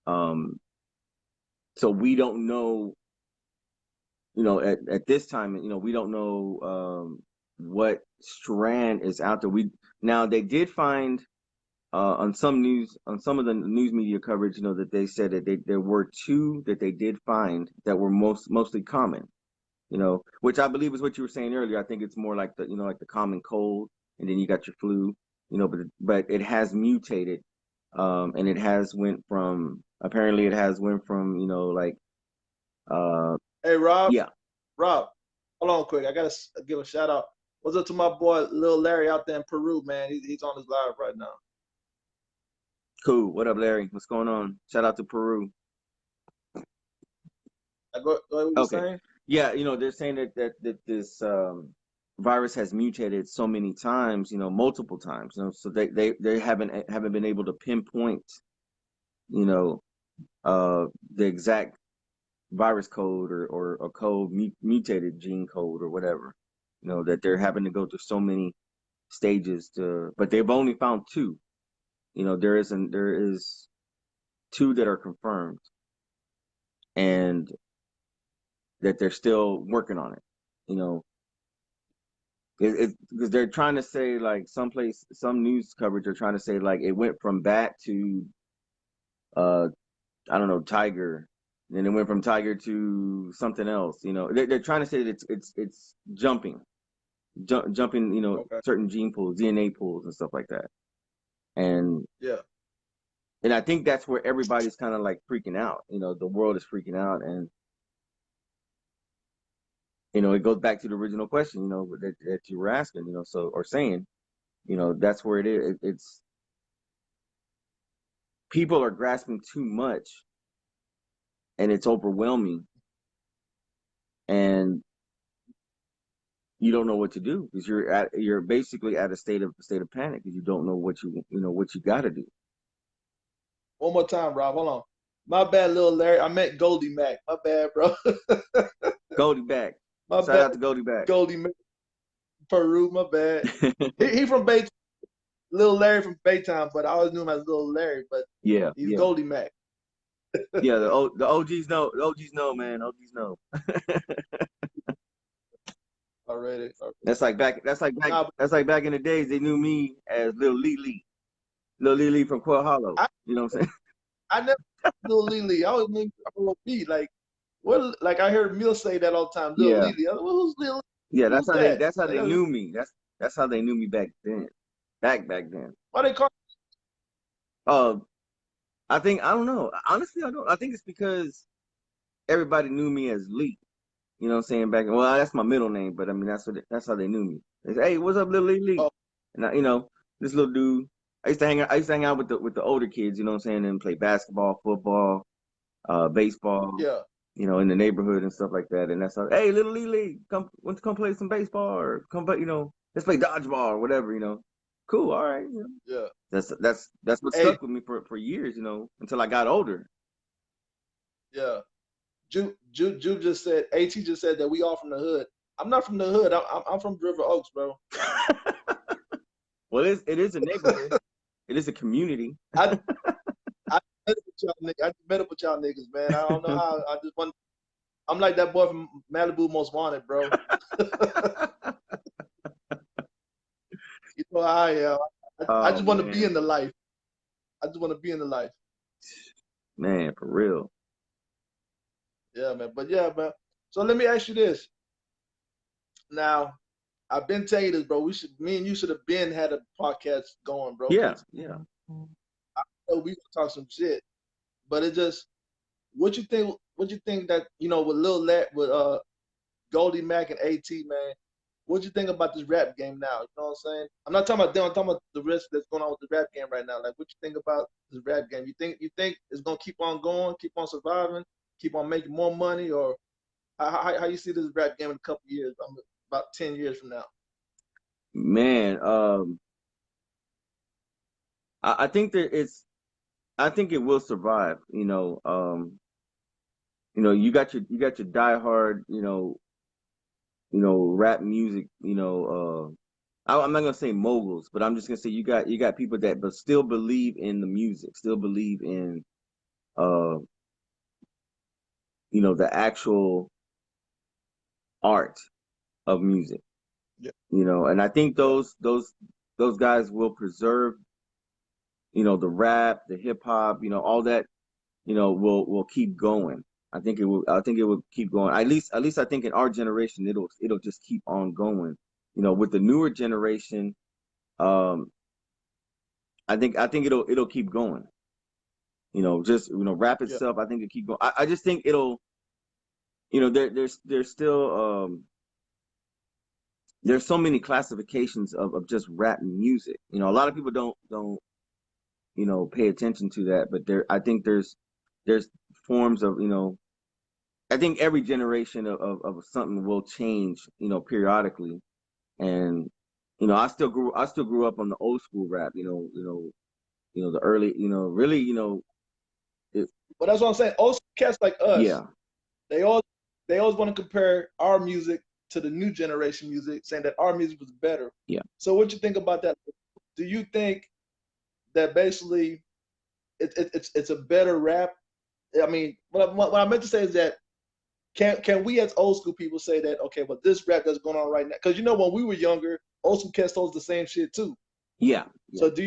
um so we don't know, you know, at this time, you know, we don't know what strand is out there. We Now they did find on some of the news media coverage, you know, that they said that there were two that they did find that were mostly common, you know, which I believe is what you were saying earlier. I think it's more like the, you know, like the common cold, and then you got your flu, you know, but it has mutated, and it has went from, apparently it has went from, you know, like, uh, Hey yeah, Rob, hold on quick. I gotta give a shout out. What's up to my boy Lil Larry out there in Peru, man? He's on his live right now. cool. What up, Larry? What's going on? Shout out to Peru. Go ahead, what you Okay, saying? yeah, you know, they're saying that this virus has mutated so many times, you know, multiple times, you know, so they haven't been able to pinpoint, you know, the exact virus code, or a code mutated gene code or whatever, you know, that they're having to go through so many stages to, but they've only found two, you know, there is two that are confirmed, and that they're still working on it, you know. Because they're trying to say, like, some news coverage are trying to say, like, it went from bat to uh I don't know, tiger, then it went from tiger to something else, you know. They're trying to say that it's jumping, you know, Okay. certain gene pools, DNA pools and stuff like that. And Yeah. I think that's where everybody's kind of like freaking out, you know, the world is freaking out. And you know, it goes back to the original question, you know, that you were asking, you know, so, or saying, you know, that's where it is. It's people are grasping too much, and it's overwhelming, and you don't know what to do, because you're basically at a state of panic, because you don't know what you got to do. One more time, Rob. Hold on. My bad, Lil Larry. I meant Goldie Mac. My bad, bro. Goldie back. My Shout bad, out to Goldie back. Goldie Mac. Peru. My bad. He from Bay. Lil Larry from Baytown, but I always knew him as Lil Larry. But Yeah, he's yeah, Goldie Mac. yeah. The OGs know, man. OGs know. already. That's like back. That's like back. Nah, but That's like back in the days. They knew me as Lil Lily from Quail Hollow. I You know what I'm saying? I never knew Lil Lily. I always knew R.O.B. Like what? Like I heard Mill say that all the time. Lil Yeah, Lily. Well, who's Lil Lily? yeah. Who's that? That's how Like, they knew me. That's how they knew me back then. Back then. why they call? Uh, I don't know. Honestly, I don't. I think it's because everybody knew me as Lee. You know what I'm saying? Back. Well, that's my middle name, but I mean that's how they knew me. They say, hey, what's up, Lil Lee? Oh, And this little dude. I used to hang out with the older kids. You know what I'm saying? And play basketball, football, baseball. yeah. In the neighborhood and stuff like that. And that's how, hey, little Lee, want to come play some baseball or come play, let's play dodgeball or whatever. Cool, all right. Yeah. That's what Hey, stuck with me for years, until I got older. yeah. Ju just said. At just said that we all from the hood. I'm not from the hood. I'm from River Oaks, bro. Well, it is a neighborhood. It is a community. I I met up with y'all niggas. I just met up with y'all niggas, man. I don't know how. I just want. I'm like that boy from Malibu Most Wanted, bro. You know how I am. I Oh just want to be man, in the life. I just want to be in the life. man, for real. Yeah, man. But yeah, man. So let me ask you this. Now, I've been telling you this, bro. Me and you should have been had a podcast going, bro. Yeah, Because yeah. we could talk some shit. But it just, what you think? What you think that with with Goldie Mac and AT, man? What you think about this rap game now? You know what I'm saying? I'm not talking about them. I'm talking about the risk that's going on with the rap game right now. Like, what you think about this rap game? You think it's gonna keep on going, keep on surviving, keep on making more money, or how you see this rap game in a couple years? About 10 years from now. Man, I think I think it will survive. You got your diehard, rap music, I'm not gonna say moguls, but I'm just gonna say you got people that but still believe in the music, still believe in uh, the actual art of music, Yeah, and I think yeah, those guys will preserve, the rap, the hip hop, all that, will keep going. I think it will keep going. At least I think in our generation it'll just keep on going. With the newer generation, um, I think it'll keep going. Just rap yeah, itself. I think it keep going. I just think it'll. There's still there's so many classifications of just rap music. A lot of people don't pay attention to that, but I think there's forms of I think every generation of something will change periodically, and I still grew up on the old school rap. The early really it, but that's what I'm saying. Also, cats like us, yeah. they all they always want to compare our music to the new generation music, saying that our music was better. Yeah. So, what you think about that? Do you think that basically it's a better rap? I mean, what I meant to say is that can we as old school people say that okay, but this rap that's going on right now? Because when we were younger, old school cats told us the same shit too. Yeah. Yeah. So do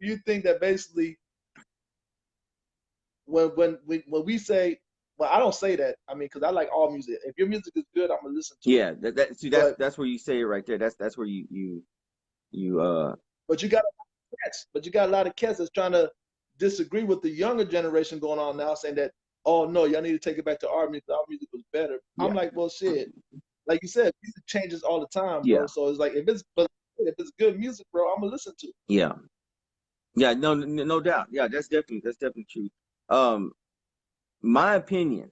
you think that basically when we say, well, I don't say that. I mean, because I like all music. If your music is good, I'm gonna listen to it. Yeah, see But that's where you say it right there. That's where you but you got a lot of cats. But you got a lot of cats that's trying to disagree with the younger generation going on now, saying that oh no, y'all need to take it back to our music. Our music was better. I'm yeah, like, well, shit. Like you said, music changes all the time, yeah, bro. So it's like if it's good music, bro, I'm gonna listen to it. yeah, yeah. No doubt. Yeah, that's definitely true. Um, my opinion,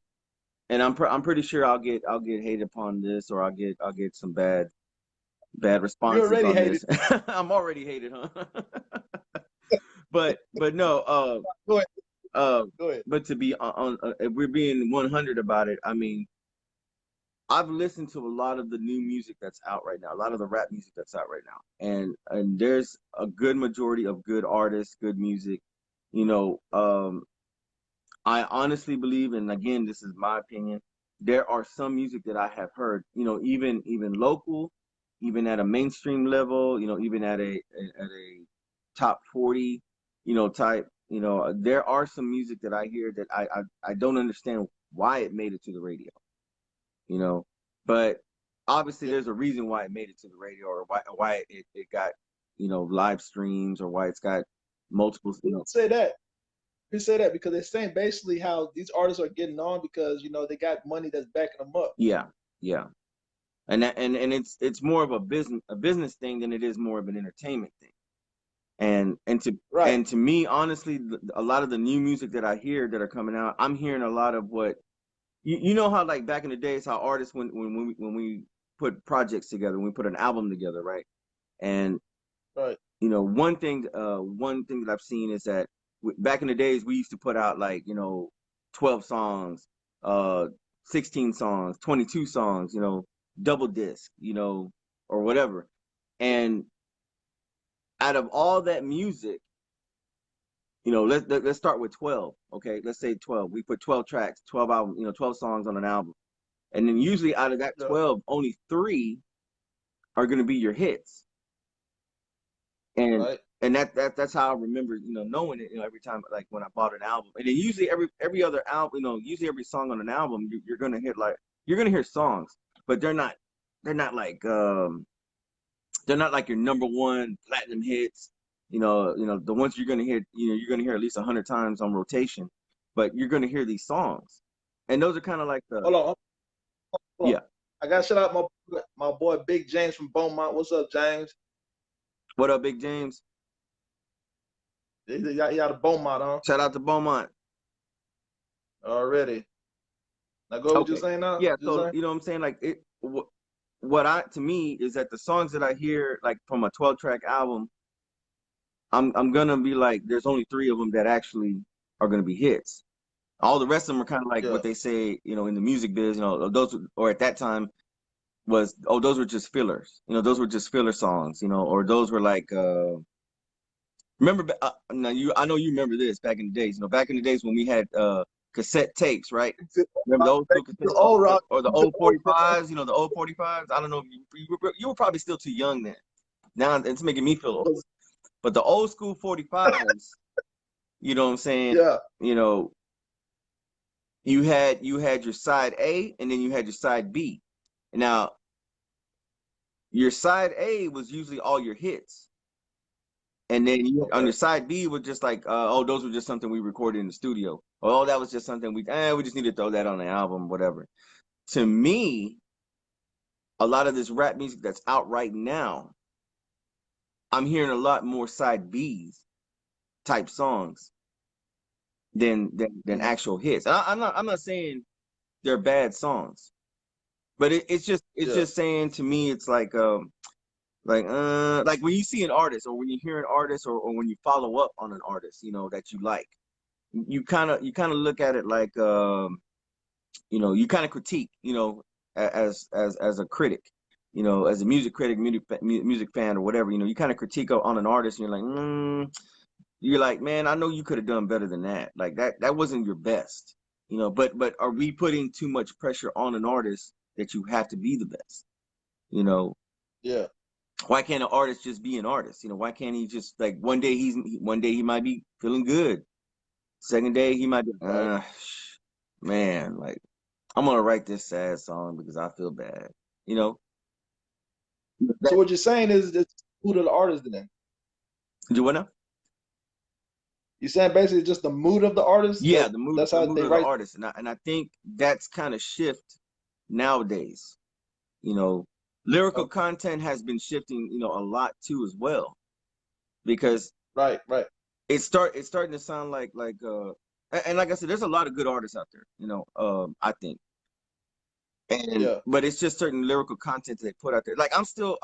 and I'm pretty sure I'll get hated upon this, or I'll get some bad You responses already on hate it. this. I'm already hated, huh? But no, Go ahead. uh, Go ahead. but to be if we're being 100 about it, I mean, I've listened to a lot of the new music that's out right now, a lot of the rap music that's out right now, and there's a good majority of good artists, good music. You know, I honestly believe, and again, this is my opinion, there are some music that I have heard, you know, even local, even at a mainstream level, you know, even at a top 40, you know, type, you know, there are some music that I hear that I don't understand why it made it to the radio, you know, but obviously there's a reason why it made it to the radio, or why it got, you know, live streams, or why it's got multiple, you know. Say that. You say that because they're saying basically how these artists are getting on because, you know, they got money that's backing them up. Yeah, yeah. And it's more of a business thing than it is more of an entertainment thing. Right. And to me, honestly, a lot of the new music that I hear that are coming out, I'm hearing a lot of what you know how, like, back in the days, how artists, when we put projects together, when we put an album together, right? And Right. you know, one thing that I've seen is that back in the days we used to put out, like, you know, 12 songs, 16 songs, 22 songs, you know, double disc, you know, or whatever. And out of all that music, you know, let's start with 12. Okay, let's say 12. We put 12 tracks, 12 album, you know, 12 songs on an album, and then usually out of that Yeah. 12, only 3 are going to be your hits. And Right. that's how I remember, you know, knowing it, you know, every time, like, when I bought an album. And then usually every other album, you know, usually every song on an album, you're gonna hit, like, you're gonna hear songs, but they're not like they're not like your number one platinum hits. You know, the ones you're gonna hear, you know, you're gonna hear at least 100 times on rotation, but you're gonna hear these songs, and those are kind of like the Hold on. Hold on. yeah. I got to shout out my boy Big James from Beaumont. What's up, James? What up, Big James? He out of Beaumont, huh? Shout out to Beaumont. Already. Now go what you Okay. saying now? Yeah, You so saying? you know what I'm saying, like, to me is that the songs that I hear, like, from a 12-track album, I'm gonna be like, there's only 3 of them that actually are gonna be hits. All the rest of them are kind of like Yeah. what they say, you know, in the music biz, you know, those, or at that time was, oh, those were just fillers, you know, those were just filler songs, you know, or those were like, remember, now I know you remember this back in the days, you know, back in the days when we had cassette tapes, right? Remember those two cassette, Old rock. or the old 45s, you know, the old 45s. I don't know if you were probably still too young then. Now it's making me feel old. But the old school 45s, you know what I'm saying? Yeah. You know, you had your side A, and then you had your side B. Now, your side A was usually all your hits. And then on your side B was just like, oh, those were just something we recorded in the studio. Oh, that was just something we just need to throw that on the album, whatever. To me, a lot of this rap music that's out right now, I'm hearing a lot more side B's type songs than actual hits. I'm not saying they're bad songs, but it's just saying, to me, it's like like when you see an artist, or when you hear an artist, or when you follow up on an artist, you know, that you like, you kind of look at it like, you know, you kind of critique, you know, as a critic, you know, as a music critic, music fan, or whatever, you know, you kind of critique on an artist, and you're like, man, I know you could have done better than that. Like, that wasn't your best, you know. But are we putting too much pressure on an artist that you have to be the best, you know? Yeah. Why can't an artist just be an artist? You know, why can't he just, like, one day he might be feeling good, second day he might be, man, like, I'm gonna write this sad song because I feel bad, you know? So what you're saying is it's mood of the artist then? Do what now? You're saying basically just the mood of the artist? Yeah, the mood That's how of they the write. artist, and I think that's kind of shift nowadays. You know, lyrical Okay. content has been shifting, you know, a lot too, as well, because Right. it's starting to sound like and like I said, there's a lot of good artists out there, you know, I think. And Yeah. but it's just certain lyrical content they put out there. Like, I'm still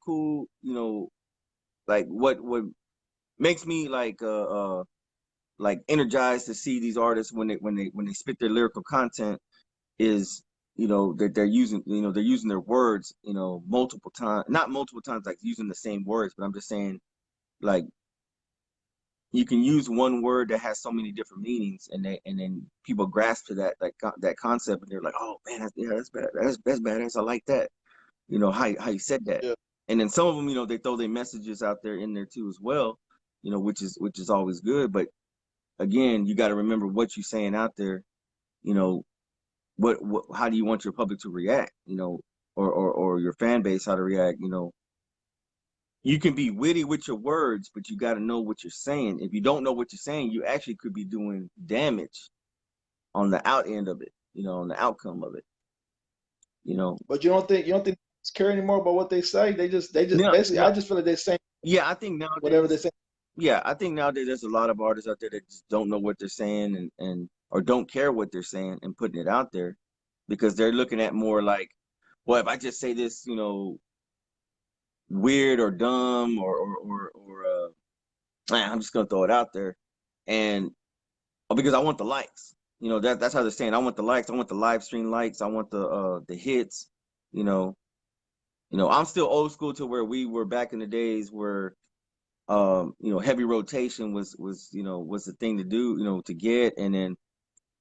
cool, you know, like what makes me like energized to see these artists when they spit their lyrical content is, you know, that they're using their words, you know, multiple times, not multiple times, like using the same words, but I'm just saying, like, you can use one word that has so many different meanings, and then people grasp to that concept, and they're like, oh man, that's bad, that's badass. I like that. You know how you said that, Yeah. and then some of them, they throw their messages out there in there too as well. Which is always good. But again, you got to remember what you're saying out there. You know, what how do you want your public to react? Or your fan base how to react. You can be witty with your words, but you got to know what you're saying. If you don't know what you're saying, you actually could be doing damage on the out end of it, on the outcome of it, But you don't think it's care anymore about what they say? They just No, basically. no. I just feel like they're saying Yeah, I think whatever they nowadays, say. I think nowadays there's a lot of artists out there that just don't know what they're saying and or don't care what they're saying and putting it out there because they're looking at more like, well, if I just say this, weird or dumb or I'm just gonna throw it out there, and because I want the likes. That's how they're saying. I want the likes. I want the live stream likes. I want the hits. You know. I'm still old school to where we were back in the days where heavy rotation was the thing to do. To get, and then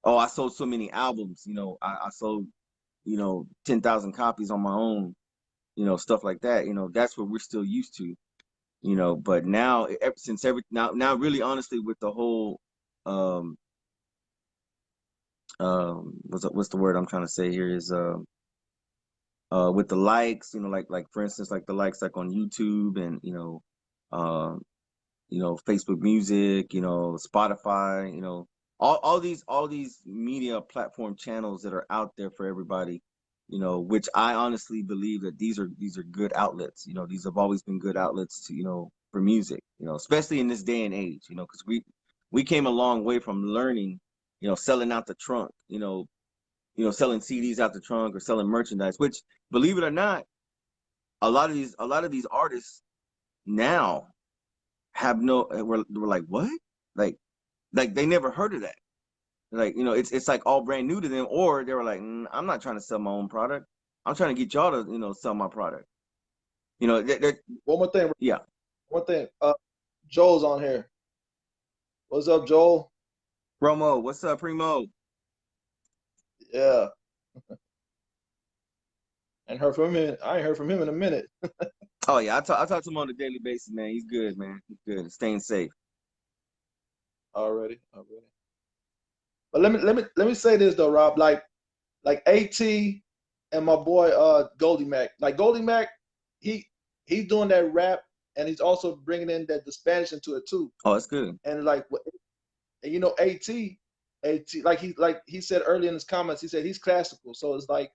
I sold so many albums. I sold 10,000 copies on my own. Stuff like that. That's what we're still used to. But now since now really honestly with the whole what's the word I'm trying to say here is with the likes, like for instance, like the likes like on YouTube and um Facebook Music, Spotify, all these media platform channels that are out there for everybody, which I honestly believe that these are good outlets. These have always been good outlets to for music, especially in this day and age, because we came a long way from learning, selling out the trunk, selling CDs out the trunk or selling merchandise, which believe it or not, a lot of these artists now have no we're like what like they never heard of that, like it's like all brand new to them, or they were like I'm not trying to sell my own product, I'm trying to get y'all to sell my product. One more thing. Yeah. One thing. Joel's on here. What's up, Joel? Promo, what's up, Primo? Yeah. And heard from him. I ain't heard from him in a minute. Oh yeah, I talk to him on a daily basis, man. He's good, man. He's good, staying safe. Already. But let me say this though, Rob. Like AT and my boy Goldie Mac. Like Goldie Mac, he's doing that rap and he's also bringing in the Spanish into it too. Oh, that's good. And and AT, like he said earlier in his comments, he said he's classical. So it's like,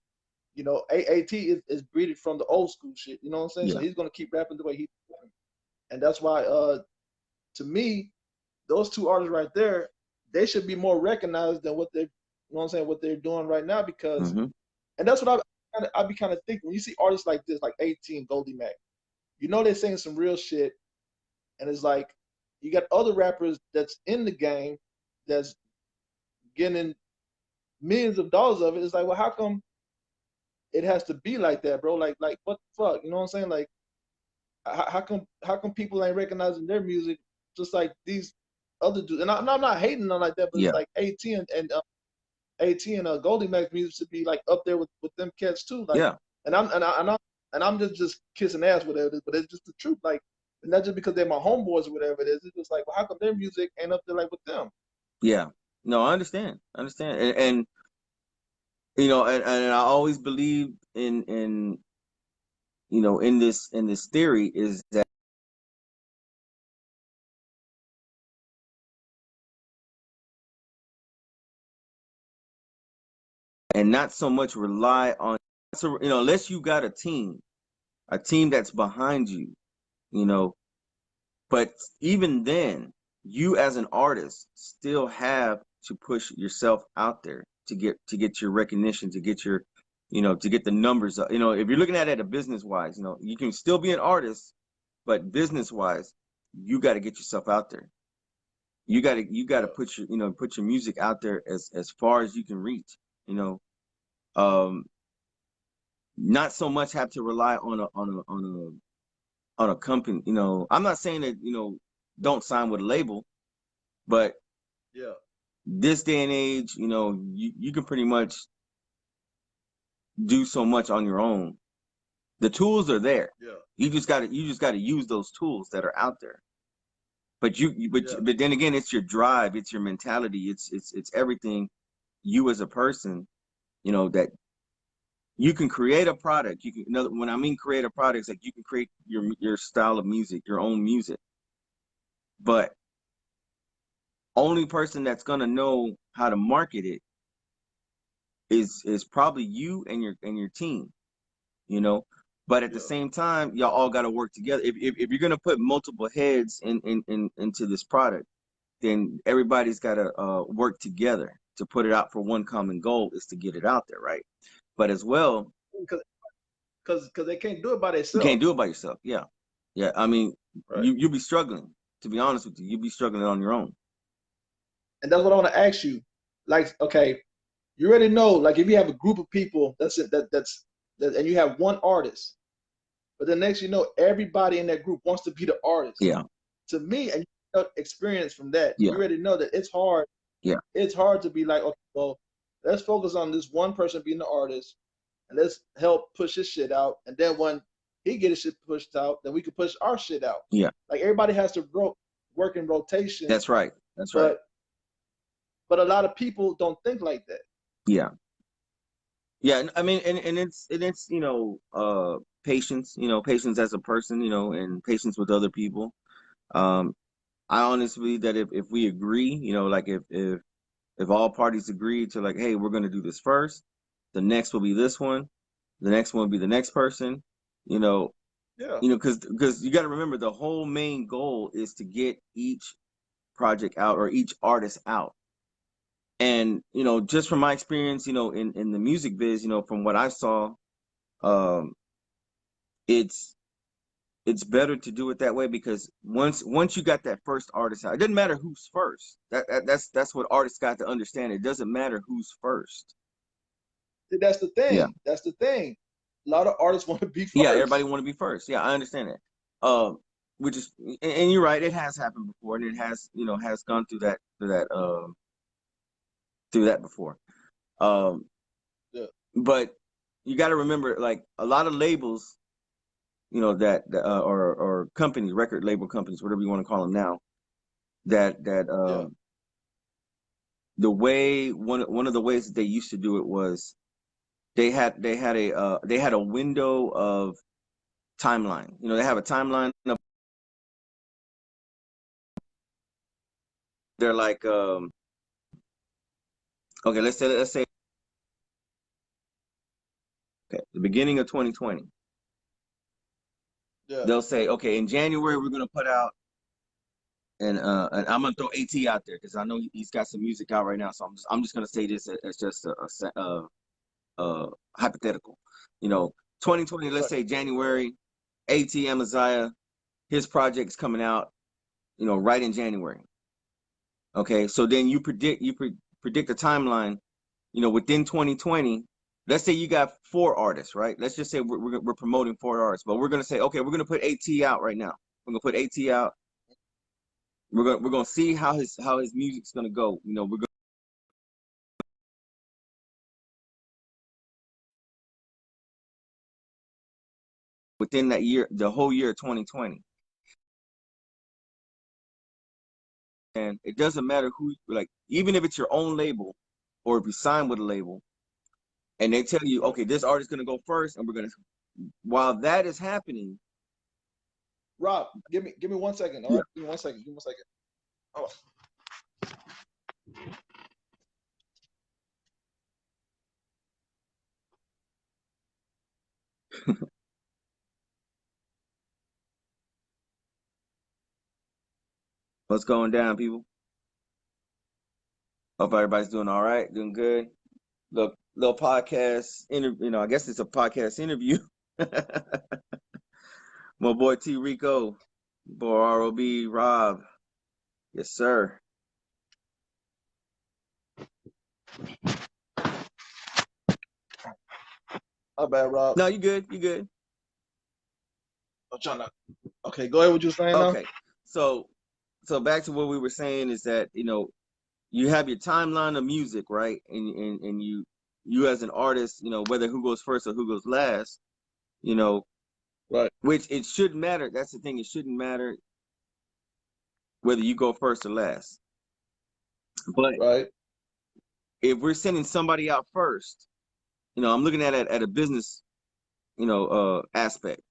AT is breeded from the old school shit. You know what I'm saying? Yeah. So he's gonna keep rapping the way he's rapping. And that's why to me, those two artists right there, they should be more recognized than what what they're doing right now, because Mm-hmm. and that's what I be kind of thinking when you see artists like this, like AT and Goldie Mac, they're saying some real shit, and it's like you got other rappers that's in the game that's getting millions of dollars of it. It's like, well, how come it has to be like that, bro? Like what the fuck? You know what I'm saying? Like how come people ain't recognizing their music just like these other dudes? And I'm not hating them like that, but Yeah. it's like AT and Goldie Mac's music should be like up there with them cats too. Like, Yeah. and I'm just kissing ass whatever it is, but it's just the truth. Like, not just because they're my homeboys or whatever it is. It's just like, well, how come their music ain't up there like with them? Yeah. No, I understand. And and I always believe in in this theory is that, and not so much rely on, so unless you got a team that's behind you, you know but even then, you as an artist still have to push yourself out there to get your recognition, to get your to get the numbers up. If you're looking at it a business wise, you can still be an artist, but business wise, you got to get yourself out there. You got to put your music out there as far as you can reach. Um, Not so much have to rely on a company. I'm not saying that don't sign with a label, But Yeah. this day and age, you know, you can pretty much do so much on your own. The tools are there. Yeah. You just gotta use those tools that are out there. But Yeah. but then again, it's your drive, it's your mentality, it's everything. You as a person, you know, that you can create a product. You can, when I mean create a product, it's like you can create your style of music, your own music. But only person that's gonna know how to market it is probably you and your team, you know. But at the Yeah. same time, y'all all got to work together. If you're gonna put multiple heads into this product, then everybody's got to work together to put it out for one common goal, is to get it out there, right? But as well, Because they can't do it by you themselves. can't do it by yourself. Yeah, yeah. I mean, Right. you'll be struggling. To be honest with you, you'll be struggling on your own. And that's what I want to ask you. Like, okay, you already know, like if you have a group of people, that's it, and you have one artist, but the next you know, everybody in that group wants to be the artist. Yeah, To me, and you know, experience from that, yeah, you already know that it's hard. yeah, It's hard to be like, okay, well, let's focus on this one person being the artist, and let's help push his shit out. And then when he get his shit pushed out, then we can push our shit out. yeah. Like everybody has to work in rotation. That's right. That's right. But a lot of people don't think like that. Yeah. Yeah, I mean, and it's patience, patience as a person, and patience with other people. I honestly believe that if we agree, like if all parties agree to like, hey, we're gonna do this first, the next will be this one, the next one will be the next person, Yeah. because you got to remember the whole main goal is to get each project out or each artist out. And just from my experience, in the music biz, from what I saw, um, it's better to do it that way, because once you got that first artist out, it doesn't matter who's first. That's what artists got to understand. It doesn't matter who's first. That's the thing. Yeah. That's the thing. A lot of artists want to be first. Yeah, everybody want to be first. Yeah, I understand that. Which is, and you're right, it has happened before, and it has gone through that before. Yeah. But you got to remember, like a lot of labels, that or companies, record label companies, whatever you want to call them now, that Yeah. the way one of the ways that they used to do it was they had a window of timeline. They have a timeline of, they're like, okay, let's say okay, the beginning of 2020. Yeah. They'll say, okay, in January we're gonna put out, and I'm gonna throw AT out there because I know he's got some music out right now. So I'm just gonna say this as just a hypothetical. 2020, let's say January, AT Amaziah, his project's coming out, right in January. Okay, so then you predict the timeline, within 2020. Let's say you got 4 artists, right? Let's just say we're promoting 4 artists, but we're gonna say, okay, we're gonna put AT out right now. We're gonna put AT out. We're gonna see how his music's gonna go. We're gonna, within that year, the whole year of 2020. And it doesn't matter who, like, even if it's your own label or if you sign with a label and they tell you, okay, this artist's gonna go first, and while that is happening. Rob, give me 1 second. All right, give me 1 second. Give me 1 second. Oh. What's going down, people? Hope everybody's doing all right, doing good. Look, little podcast interview. I guess it's a podcast interview. My boy T Rico, boy R.O.B, Rob. Yes, sir. My bad, Rob. No, you good. You good. I'm trying to. Okay, go ahead. What you saying now? Okay, so so back to what we were saying is that, you have your timeline of music, right? And you as an artist, whether who goes first or who goes last, you know, Right. which it shouldn't matter. That's the thing. It shouldn't matter whether you go first or last. But Right. if we're sending somebody out first, I'm looking at it at a business, aspect.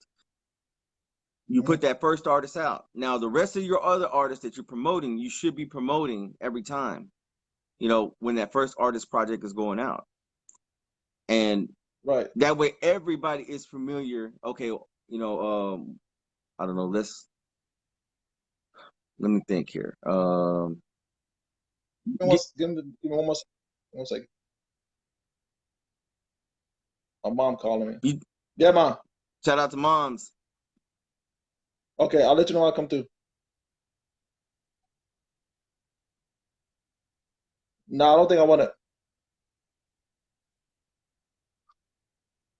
You Mm-hmm. put that first artist out. Now, the rest of your other artists that you're promoting, you should be promoting every time, when that first artist project is going out. And Right. that way everybody is familiar. Okay, I don't know, let me think here. Get, Give me one second. My mom calling me. you, Yeah, mom. shout out to moms. Okay, I'll let you know when I come through. No, I don't think I want it.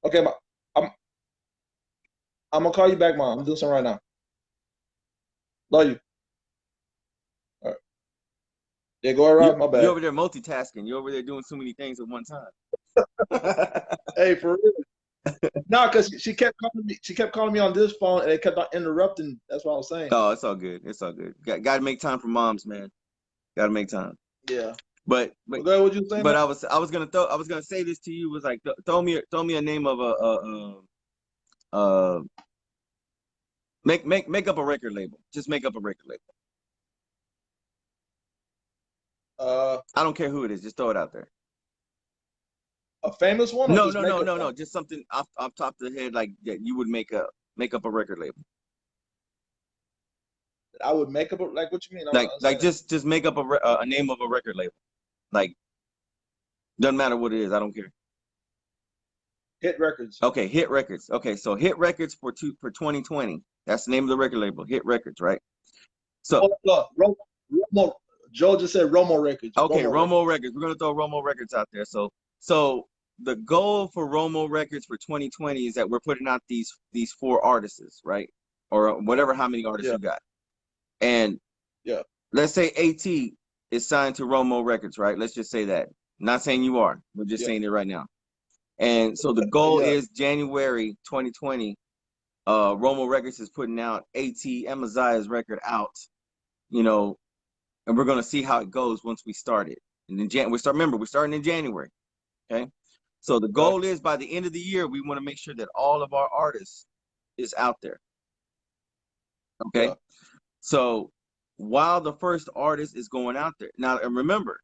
Okay, I'm I'm gonna call you back, mom. I'm doing something right now. Love you. All right. Yeah, go ahead, Rob. My You bad. over there multitasking. You're over there doing so many things at one time. Hey, for real. No, because she kept calling me. She kept calling me on this phone, and it kept on interrupting. That's what I was saying. Oh, it's all good. It's all good. Got to make time for moms, man. Got to make time. Yeah. But Well, go ahead. What you saying, man? I was gonna say this to you was like throw me a name of a make up a record label. Just make up a record label. I don't care who it is. Just throw it out there. A famous one, or No, just no, make no, up no, one? no. Just something off top of the head like that you would make up a record label. I would make up like what you mean? I'm not Like understanding. just make up a name of a record label. Like doesn't matter what it is. I don't care. Hit records. Okay, Hit Records. Okay, so Hit Records for 2020. That's the name of the record label, Hit Records, right? So Oh, look, Romo. Joe just said Romo Records. okay, Romo Records. Romo Records. We're gonna throw Romo Records out there. So the goal for Romo Records for 2020 is that we're putting out these 4 artists, right? Or whatever, how many artists Yeah. you got. And Yeah. let's say AT is signed to Romo Records, right? Let's just say that. Not saying you are. We're just Yeah. saying it right now. And so the goal Yeah. is January 2020. Romo Records is putting out AT Amaziah's record out, and we're gonna see how it goes once we start it. And then remember, we're starting in January. Okay. So the Right. goal is by the end of the year, we want to make sure that all of our artists is out there. Okay. Yeah. So while the first artist is going out there. Now, and remember,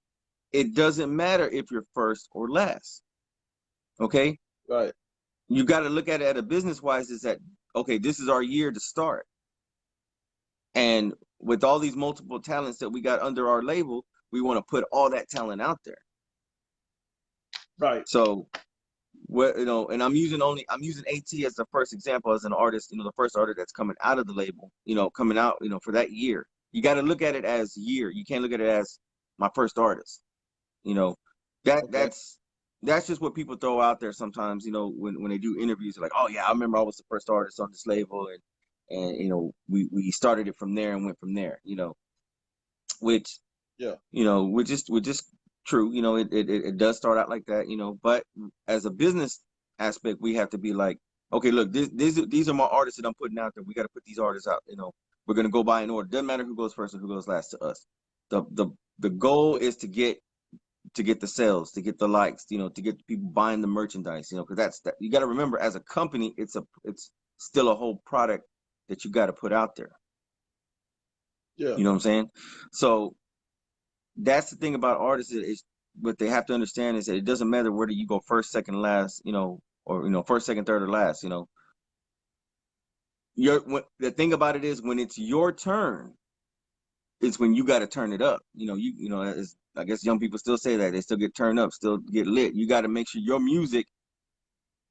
it doesn't matter if you're first or last. Okay. Right. You got to look at it at a business wise is that, okay, this is our year to start. And with all these multiple talents that we got under our label, we want to put all that talent out there. Right. So, and I'm using AT as the first example as an artist, the first artist that's coming out of the label, coming out, for that year. You got to look at it as year. You can't look at it as my first artist. Okay. That's just what people throw out there sometimes, when they do interviews, like, oh yeah, I remember I was the first artist on this label and we started it from there and went from there, which Yeah. which is true. It does start out like that, but as a business aspect, we have to be like, okay, look, these are my artists that I'm putting out there. We got to put these artists out. We're gonna go by in order. Doesn't matter who goes first or who goes last to us. The goal is to get the sales, to get the likes, to get people buying the merchandise, because that's that. You got to remember, as a company, it's still a whole product that you got to put out there. Yeah. You know what I'm saying? So that's the thing about artists is what they have to understand is that it doesn't matter whether you go first, second, last, or first, second, third, or last. The thing about it is when it's your turn, it's when you got to turn it up. As I guess young people still say that they still get turned up, still get lit. You got to make sure your music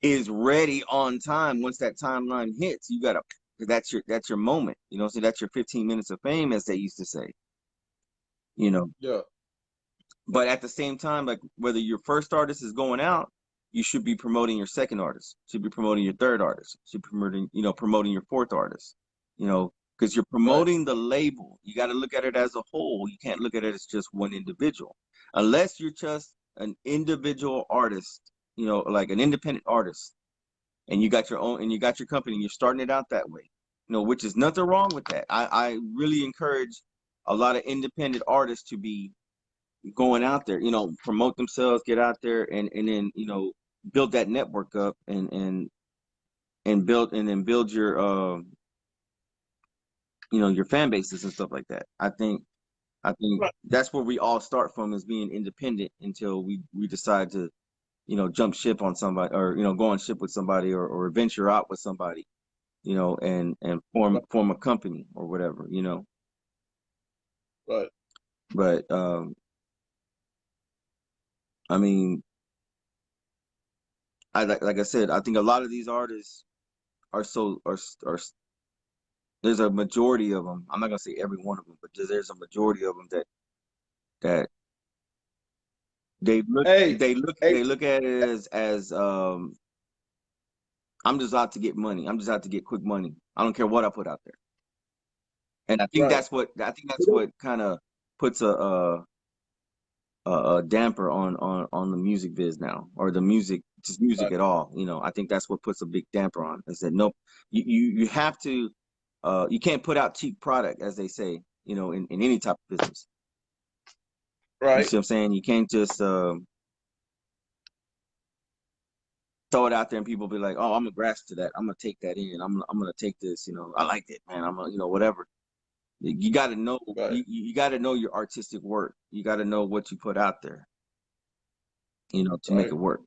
is ready on time. Once that timeline hits, you got to. That's your moment. So that's your 15 minutes of fame, as they used to say. Yeah. But at the same time, like whether your first artist is going out, you should be promoting your second artist. Should be promoting your third artist. Should be promoting your fourth artist. because you're promoting the label. You got to look at it as a whole. You can't look at it as just one individual, unless you're just an individual artist, you know, like an independent artist, and you got your own, and you got your company, and you're starting it out that way, you know, which is nothing wrong with that. I really encourage a lot of independent artists to be going out there, you know, promote themselves, get out there, and then, you know, build that network up, and build your you know, your fan bases and stuff like that. I think that's where we all start from, is being independent until we decide to, you know, jump ship on somebody, or, you know, go on ship with somebody, or venture out with somebody, you know, and form a company or whatever, you know. Right. But I mean, like I said, I think a lot of these artists are there's a majority of them. I'm not gonna say every one of them, but there's a majority of them that Hey, they look at it as I'm just out to get money. I'm just out to get quick money. I don't care what I put out there. And I think right. that's what kind of puts a damper on the music biz now, or the music, just music Right. at all. You know, I think that's what puts a big damper on, is that nope, you have to you can't put out cheap product, as they say, you know, in any type of business. You Right. see what I'm saying? You can't just throw it out there and people be like, oh, I'm gonna grasp to that. I'm gonna take that in. I'm gonna take this. You know, I like it, man. I'm gonna, you know, whatever. You got to know. Right. You got to know your artistic work. You got to know what you put out there, you know, to make Right. it work.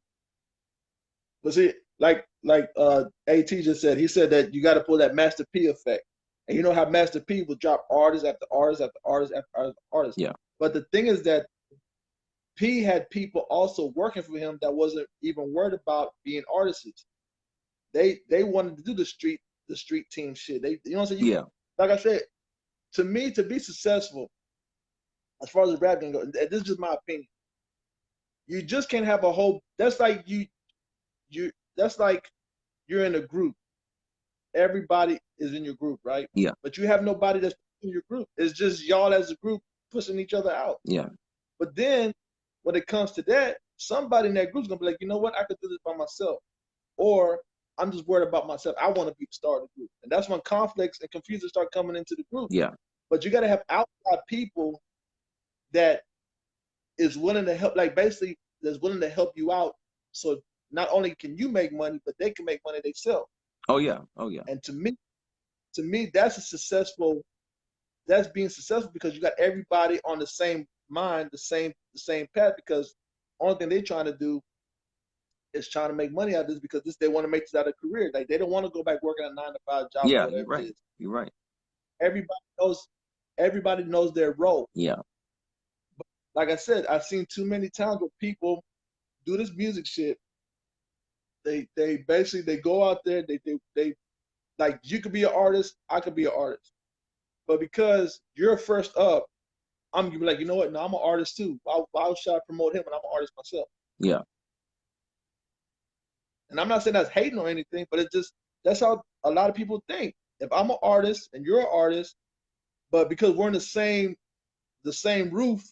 But see, AT just said, he said that you got to pull that Master P effect. And you know how Master P will drop artist after artist after artist after artist. Yeah. But the thing is that P had people also working for him that wasn't even worried about being artists. They wanted to do the street team shit. They, you know what I'm saying? Yeah. Like I said, to me, to be successful as far as the rap game goes, and this is just my opinion. You just can't have a whole. That's like you. That's like you're in a group. Everybody is in your group, right? Yeah. But you have nobody that's in your group. It's just y'all as a group pushing each other out. Yeah. But then when it comes to that, somebody in that group's gonna be like, you know what, I could do this by myself. Or I'm just worried about myself. I want to be the star of the group. And that's when conflicts and confusion start coming into the group. Yeah. But you gotta have outside people that is willing to help, like basically that's willing to help you out. So not only can you make money, but they can make money themselves. Oh yeah. Oh yeah. And to me, that's a successful. That's being successful because you got everybody on the same mind, the same path. Because only thing they're trying to do is trying to make money out of this, because they want to make this out a career. Like they don't want to go back working a 9 to 5 job Yeah. or You're whatever it right. is. You're right. Everybody knows their role. Yeah. Like I said, I've seen too many times where people do this music shit. They basically they go out there, they like, you could be an artist, I could be an artist. But because you're first up, I'm gonna be like, you know what? No, I'm an artist too. Why should I promote him when I'm an artist myself? Yeah. And I'm not saying that's hating or anything, but it's just that's how a lot of people think. If I'm an artist and you're an artist, but because we're in the same roof,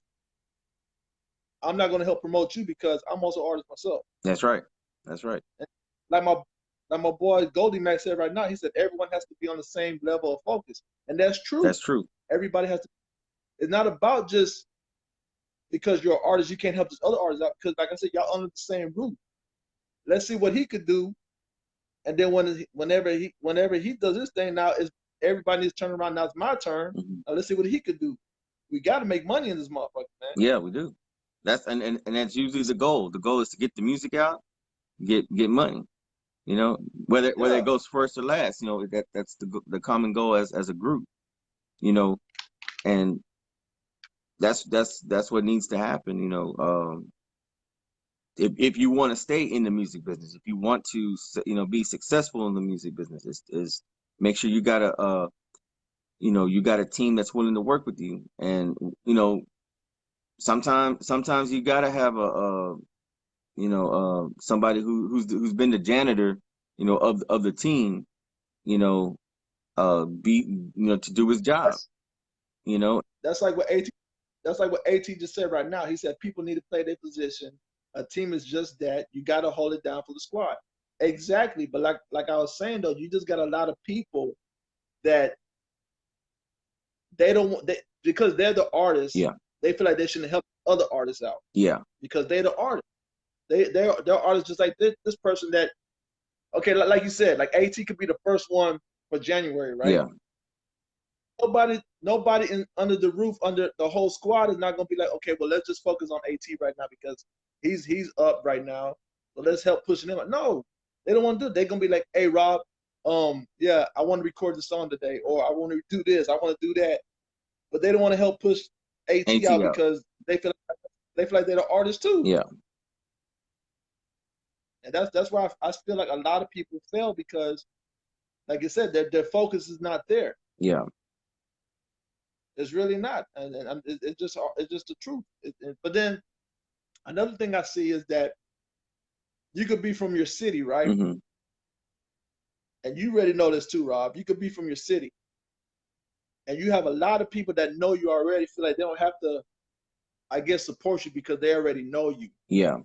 I'm not gonna help promote you because I'm also an artist myself. That's right. That's right. And like my boy Goldie Mac said right now, he said everyone has to be on the same level of focus. And that's true. That's true. Everybody has to. It's not about just because you're an artist, you can't help this other artist out, because like I said, y'all under the same roof. Let's see what he could do. And then whenever he does this thing, now is everybody needs to turn around. Now it's my turn. Mm-hmm. Now let's see what he could do. We got to make money in this motherfucker, man. Yeah, we do. That's and that's usually the goal. The goal is to get the music out, get money. You know, whether it goes first or last, you know, that's the common goal as a group. You know, and that's what needs to happen. You know, if you want to stay in the music business, if you want to, you know, be successful in the music business, is make sure you got you got a team that's willing to work with you. And you know, sometimes you gotta have somebody who's been the janitor, you know, of the team, you know, to do his job. That's, You know. that's like what AT. That's like what AT just said right now. He said people need to play their position. A team is just that. You got to hold it down for the squad. Exactly. But like I was saying though, you just got a lot of people that they don't want because they're the artists. Yeah. They feel like they shouldn't help other artists out. Yeah. Because they're the artists. They're artists just like this person that, okay, like you said, like AT could be the first one for January, right? Yeah. Nobody under the roof, under the whole squad is not gonna be like, okay, well let's just focus on AT right now because he's up right now. So let's help pushing him. No, they don't want to do it. They're gonna be like, hey Rob, yeah, I want to record the song today, or I want to do this, I want to do that, but they don't want to help push AT out because they feel like they're the artist too. Yeah. And that's why I feel like a lot of people fail because, like I said, their focus is not there. Yeah. It's really not, and it's just the truth. But then another thing I see is that you could be from your city, right? Mm-hmm. And you already know this too, Rob. You could be from your city, and you have a lot of people that know you already. Feel like they don't have to, I guess, support you because they already know you. Yeah.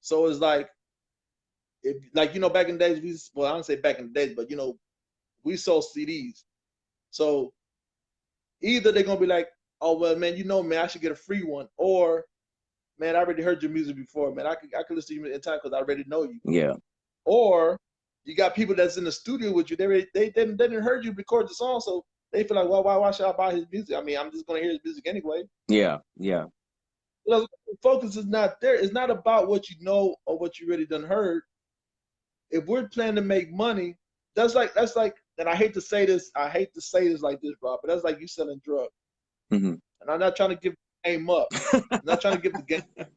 So it's like, back in the days, I don't say back in the days, but we sold CDs. So either they're gonna be like, oh well, man, man, I should get a free one, or man, I already heard your music before, man, I could listen to you in time because I already know you. Yeah. Or you got people that's in the studio with you. They didn't heard you record the song, so they feel like, well, why should I buy his music? I mean, I'm just gonna hear his music anyway. Yeah. Yeah. The focus is not there. It's not about what you know or what you really done heard. If we're planning to make money, that's like, and I hate to say this like this, Rob, but that's like you selling drugs. Mm-hmm. And I'm not trying to give the game up. I'm not trying to give the game up.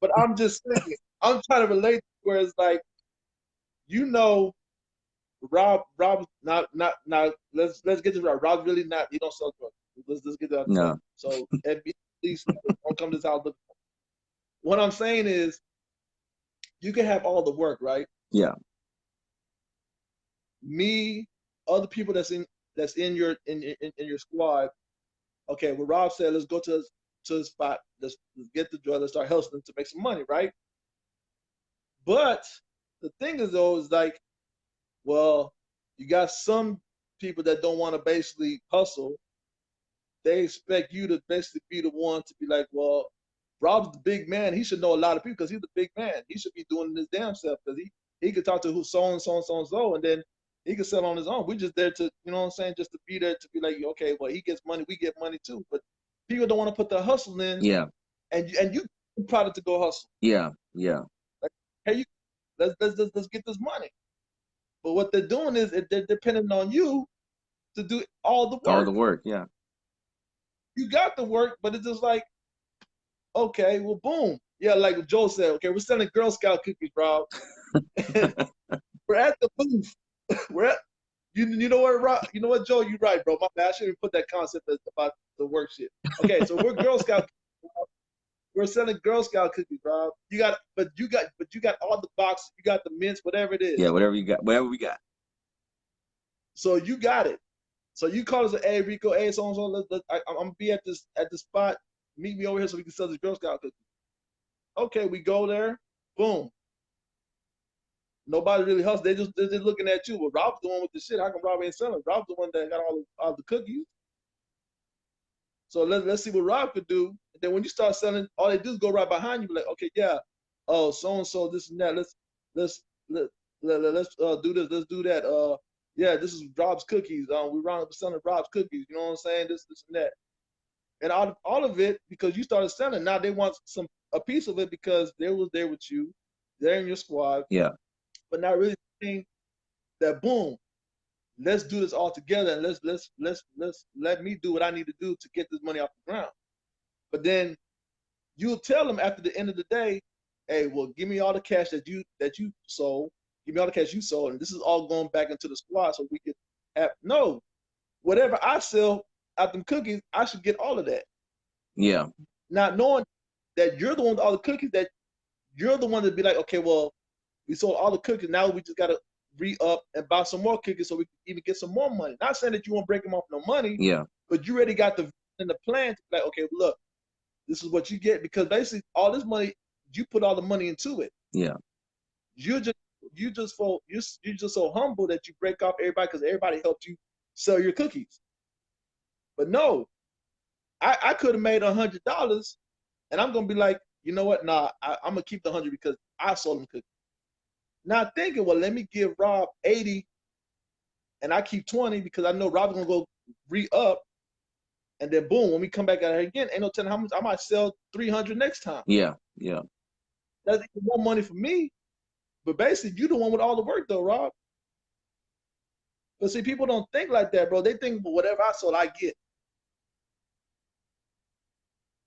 But I'm just saying, I'm trying to relate where it's like, Rob not let's get this right. Rob really not, he don't sell drugs. Let's get that. No. So at least don't come to this house. What I'm saying is you can have all the work, right? Yeah. Me, other people that's in your squad. Okay, well, Rob said, let's go to the spot. Let's get the drug. Let's start hustling to make some money, right? But the thing is, though, is like, well, you got some people that don't want to basically hustle. They expect you to basically be the one to be like, well, Rob's the big man. He should know a lot of people because he's the big man. He should be doing this damn self because he could talk to who so and so, and then he could sell on his own. We're just there to, you know what I'm saying, just to be there to be like, okay, well, he gets money, we get money too. But people don't want to put the hustle in. Yeah. And you product to go hustle. Yeah. Yeah. Like, hey, let's get this money. But what they're doing is they're depending on you to do all the work. All the work, yeah. You got the work, but it's just like, okay, well, boom. Yeah, like Joe said, okay, we're selling Girl Scout cookies, bro. We're at the booth. We're at, you know what, Rob? You know what, Joe? You're right, bro. My bad. I shouldn't put that concept about the work shit. Okay, so we're Girl Scout cookies, bro. We're selling Girl Scout cookies, bro. But you got all the boxes. You got the mints, whatever it is. Yeah, whatever we got. So you got it. So you call us, hey Rico, hey so and so. I'm gonna be at this spot. Meet me over here so we can sell this Girl Scout cookie. Okay, we go there. Boom. Nobody really hustles. They're just looking at you. Well, Rob's the one with the shit. How come Rob ain't selling? Rob's the one that got all the cookies. So let's see what Rob could do. And then when you start selling, all they do is go right behind you. Be like, okay, yeah, oh so and so, this and that. Let's do this. Let's do that. Yeah, this is Rob's cookies. We round up selling Rob's cookies. You know what I'm saying? This and that. And all of it, because you started selling, now they want a piece of it because they was there with you, they're in your squad. Yeah. But not really saying that, boom, let's do this all together and let's let me do what I need to do to get this money off the ground. But then you'll tell them after the end of the day, hey, well, give me all the cash that you sold. Give me all the cash you sold, and this is all going back into the squad so we could have whatever I sell out them cookies, I should get all of that. Yeah. Not knowing that you're the one with all the cookies, that you're the one to be like, okay, well, we sold all the cookies. Now we just gotta re-up and buy some more cookies so we can even get some more money. Not saying that you won't break them off no money, Yeah. but you already got the plan to be like, okay, look, this is what you get, because basically all this money, you put all the money into it. Yeah. You just so humble that you break off everybody because everybody helped you sell your cookies. But no, I could have made $100, and I'm gonna be like, you know what? Nah, I'm gonna keep the 100 because I sold them cookies. Not thinking, well, let me give Rob 80, and I keep 20 because I know Rob's gonna go re-up, and then boom, when we come back at it again, ain't no telling how much I might sell 300 next time. Yeah. Yeah. That's even more money for me. But basically, you the one with all the work, though, Rob. But see, people don't think like that, bro. They think, well, whatever I sold, I get.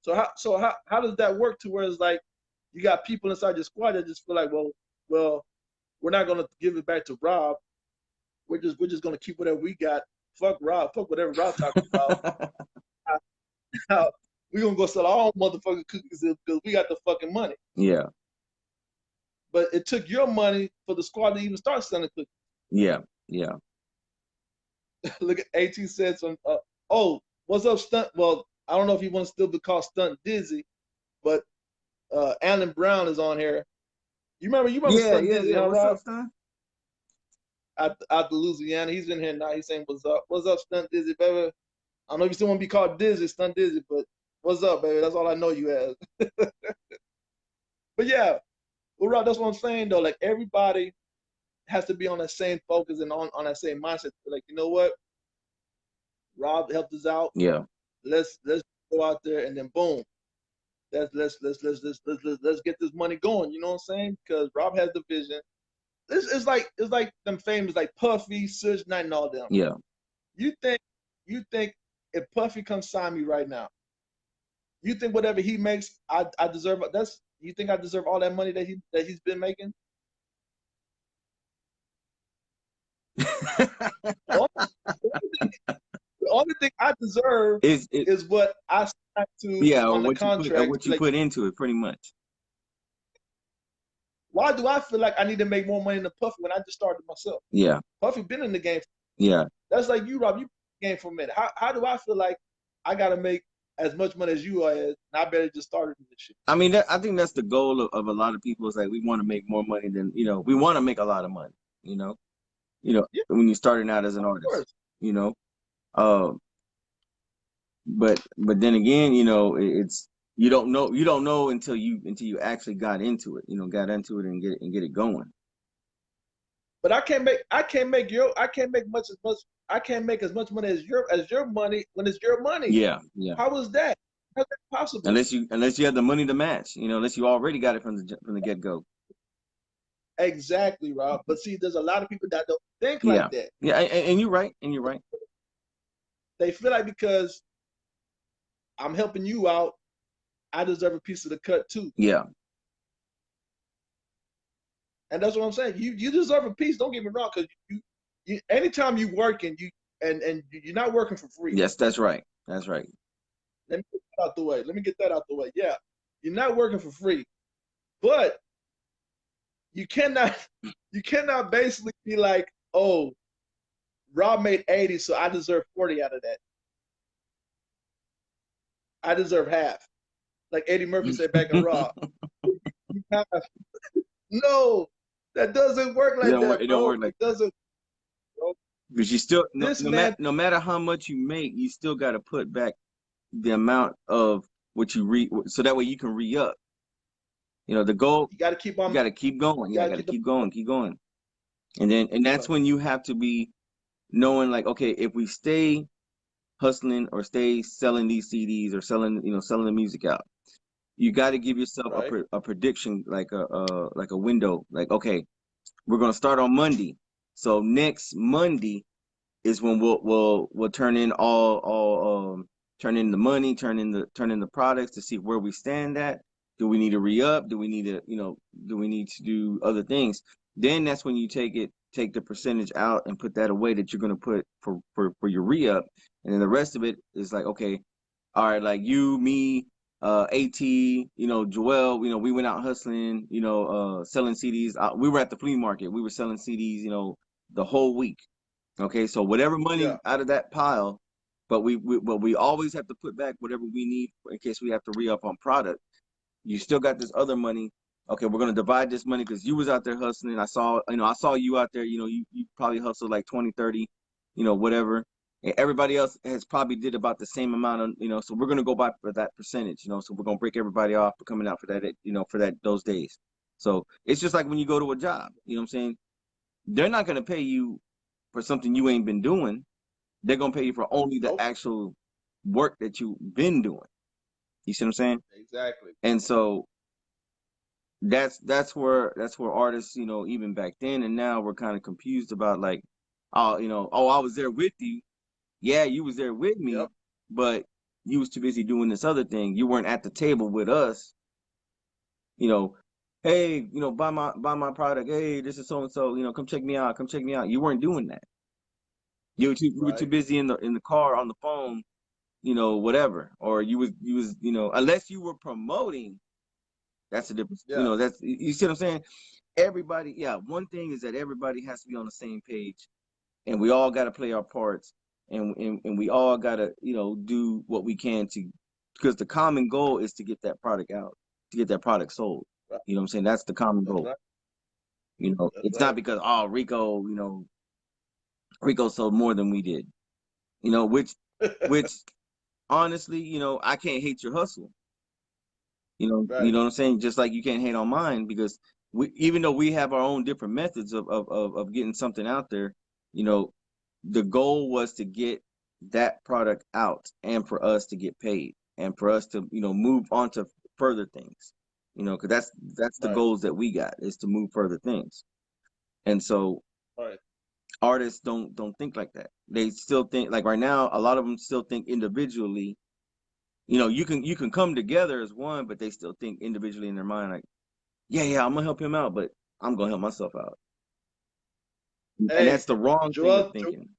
So how does that work to where it's like you got people inside your squad that just feel like, well, we're not gonna give it back to Rob. We're just gonna keep whatever we got. Fuck Rob. Fuck whatever Rob talking about. We're gonna go sell our own motherfucking cookies because we got the fucking money. Yeah. But it took your money for the squad to even start selling cookies. Yeah. Yeah. Look at 18 cents on. Oh, what's up, Stunt? Well, I don't know if he wants to still be called Stunt Dizzy, but Alan Brown is on here. You remember Stunt Dizzy, huh, What's Rob? up, Stunt? Out to Louisiana, he's in here now. He's saying, what's up, Stunt Dizzy, baby? I don't know if you still want to be called Dizzy, Stunt Dizzy, but what's up, baby? That's all I know you as. But yeah, well, Rob, that's what I'm saying though. Like everybody has to be on that same focus and on that same mindset. Like, you know what? Rob helped us out. Yeah. Let's go out there and then boom. Let's get this money going. You know what I'm saying? Because Rob has the vision. It's like them famous like Puffy, Suge Knight, and all them. Yeah. You think if Puffy comes sign me right now, you think whatever he makes, I deserve? You think I deserve all that money that he's been making? The only thing I deserve is what I signed to on the contract. What you put into it, pretty much. Why do I feel like I need to make more money than Puffy when I just started myself? Yeah. Puffy been in the game. Yeah. That's like you, Rob. You been in the game for a minute. How do I feel like I gotta make as much money as you are, and I better just start this shit? I mean, I think that's the goal of a lot of people. Is like we want to make more money than we want to make a lot of money. Yeah. When you're starting out as an artist, but then again, it's you don't know until you actually got into it, and get it going. But I can't make as much money as your money when it's your money. Yeah, yeah. How is that? How's that possible? Unless you have the money to match, unless you already got it from the get go. Exactly, Rob. But see, there's a lot of people that don't think like that. Yeah, and you're right. They feel like because I'm helping you out, I deserve a piece of the cut too. Yeah. And that's what I'm saying. You deserve a piece. Don't get me wrong, because you anytime you work and you're not working for free. Yes, that's right. That's right. Let me get that out the way. Yeah, you're not working for free, but you cannot basically be like, oh, Rob made 80, so I deserve 40 out of that. I deserve half. Like Eddie Murphy said back in Raw. No, that doesn't work like that. It don't work like that. It doesn't. Because you still, no matter how much you make, you still got to put back the amount of what you so that way you can re-up. The goal. You got to keep on. You got to keep going. Yeah, got to keep going. And that's when you have to be knowing, like, okay, if we stay hustling or stay selling these CDs or selling the music out, you got to give yourself a prediction, like a window, like, okay, we're gonna start on Monday, so next Monday is when we'll turn in turn in the money, turn in the products to see where we stand at. Do we need to re-up? Do we need to do other things? Then that's when you take the percentage out and put that away that you're gonna put for your re-up, and then the rest of it is like, okay, all right, like you, me, AT, Joel, we went out hustling, selling CDs. We were at the flea market. We were selling CDs, the whole week. Okay, so whatever money Yeah. out of that pile, but we always have to put back whatever we need in case we have to re-up on product. You still got this other money. Okay, we're gonna divide this money because you was out there hustling. I saw you out there. You probably hustled like 20, 30, whatever. And everybody else has probably did about the same amount of, so we're gonna go by for that percentage, so we're gonna break everybody off for coming out for that, those days. So it's just like when you go to a job, you know what I'm saying? They're not gonna pay you for something you ain't been doing. They're gonna pay you for only the actual work that you've been doing. You see what I'm saying? Exactly. And so that's where artists, even back then and now we're kind of confused about like, I was there with you. Yeah, you was there with me, Yep. but you was too busy doing this other thing. You weren't at the table with us. Hey, buy my product. Hey, this is so and so. Come check me out. Come check me out. You weren't doing that. You were too busy in the car on the phone, whatever. Or you was unless you were promoting. That's the difference. Yeah. You see what I'm saying? Everybody, yeah. One thing is that everybody has to be on the same page, and we all got to play our parts, and we all got to do what we can because the common goal is to get that product out, to get that product sold. Right. You know what I'm saying? That's the common goal. Right. It's not because Rico sold more than we did. Which honestly, I can't hate your hustle. Right. You know what I'm saying? Just like you can't hate on mine because even though we have our own different methods of getting something out there, the goal was to get that product out and for us to get paid and for us to, move on to further things, because that's the Right. goals that we got is to move further things. And so Right. artists don't think like that. They still think like right now, a lot of them still think individually. You can come together as one, but they still think individually in their mind, like, yeah, I'm gonna help him out, but I'm gonna help myself out. Hey, and that's the wrong thing of thinking.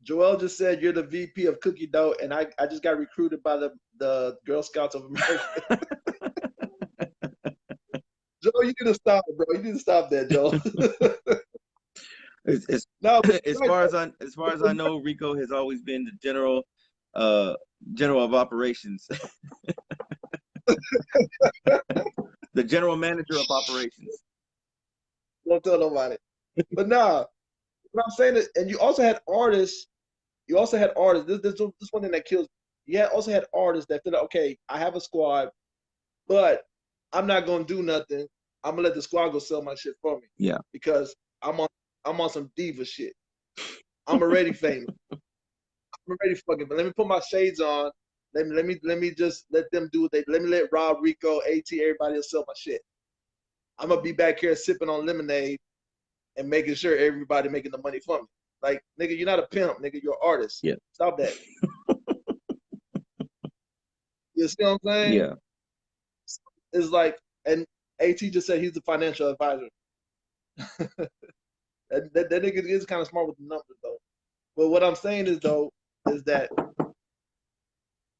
Joel just said you're the VP of cookie dough, and I just got recruited by the Girl Scouts of America. Joel, you need to stop it, bro. You need to stop that, Joel. As far as I know, Rico has always been the general of operations. The general manager of operations. Don't tell nobody. But nah, what I'm saying is, and you also had artists. This one thing that kills. You also had artists that feel like, okay, I have a squad, but I'm not gonna do nothing. I'm gonna let the squad go sell my shit for me. Yeah. Because I'm on some diva shit. I'm already famous. I'm already fucking. But let me put my shades on. Let me just let them do what they. Let me let R.O.B, Rico, AT, everybody else sell my shit. I'm gonna be back here sipping on lemonade and making sure everybody making the money for me. Like, nigga, you're not a pimp, nigga, you're an artist. Yeah. Stop that. You see what I'm saying? Yeah. It's like, and AT just said he's the financial advisor. that nigga is kind of smart with the numbers though. But what I'm saying is that what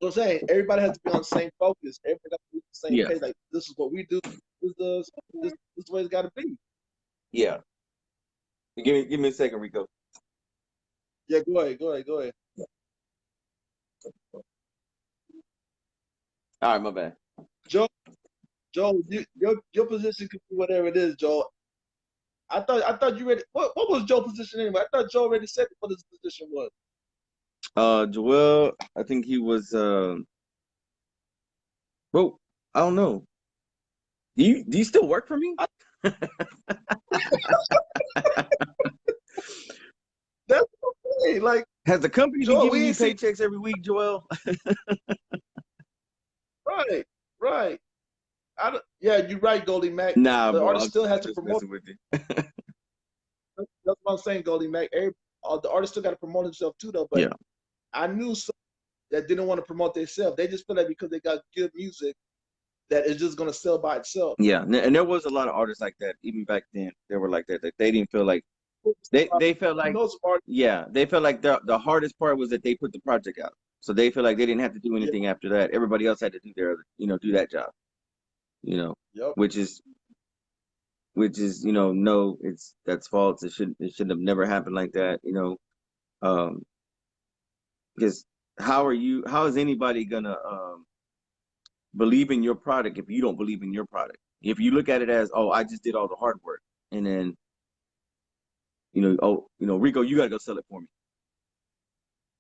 I'm saying, everybody has to be on the same focus. Everybody has to be on the same page. Like, this is what we do. This is the way it's got to be. Yeah. Give me a second, Rico. Yeah, go ahead. All right, my bad. Joe, your position could be whatever it is, Joe. I thought you ready. What was Joe's position anyway? I thought Joe already said what his position was. Joel, I think he was. Bro, I don't know. Do you still work for me? That's okay. Like, has the company been giving you paychecks every week, Joel? Right. Yeah, you're right, Goldie Mac. Nah, the bro, artist still has to promote. With you. That's what I'm saying, Goldie Mac. The artist still got to promote himself too, though. But yeah. I knew some that didn't want to promote themselves. They just feel like because they got good music, that it's just gonna sell by itself. Yeah, and there was a lot of artists like that even back then. They were like that. Like, they didn't feel like they felt like they felt like the hardest part was that they put the project out. So they feel like they didn't have to do Yeah. anything after that. Everybody else had to do their, do that job. Yep. Which is, no, that's false. It should have never happened like that. Because how is anybody gonna believe in your product if you don't believe in your product? If you look at it as, oh, I just did all the hard work, and then Rico, you gotta go sell it for me.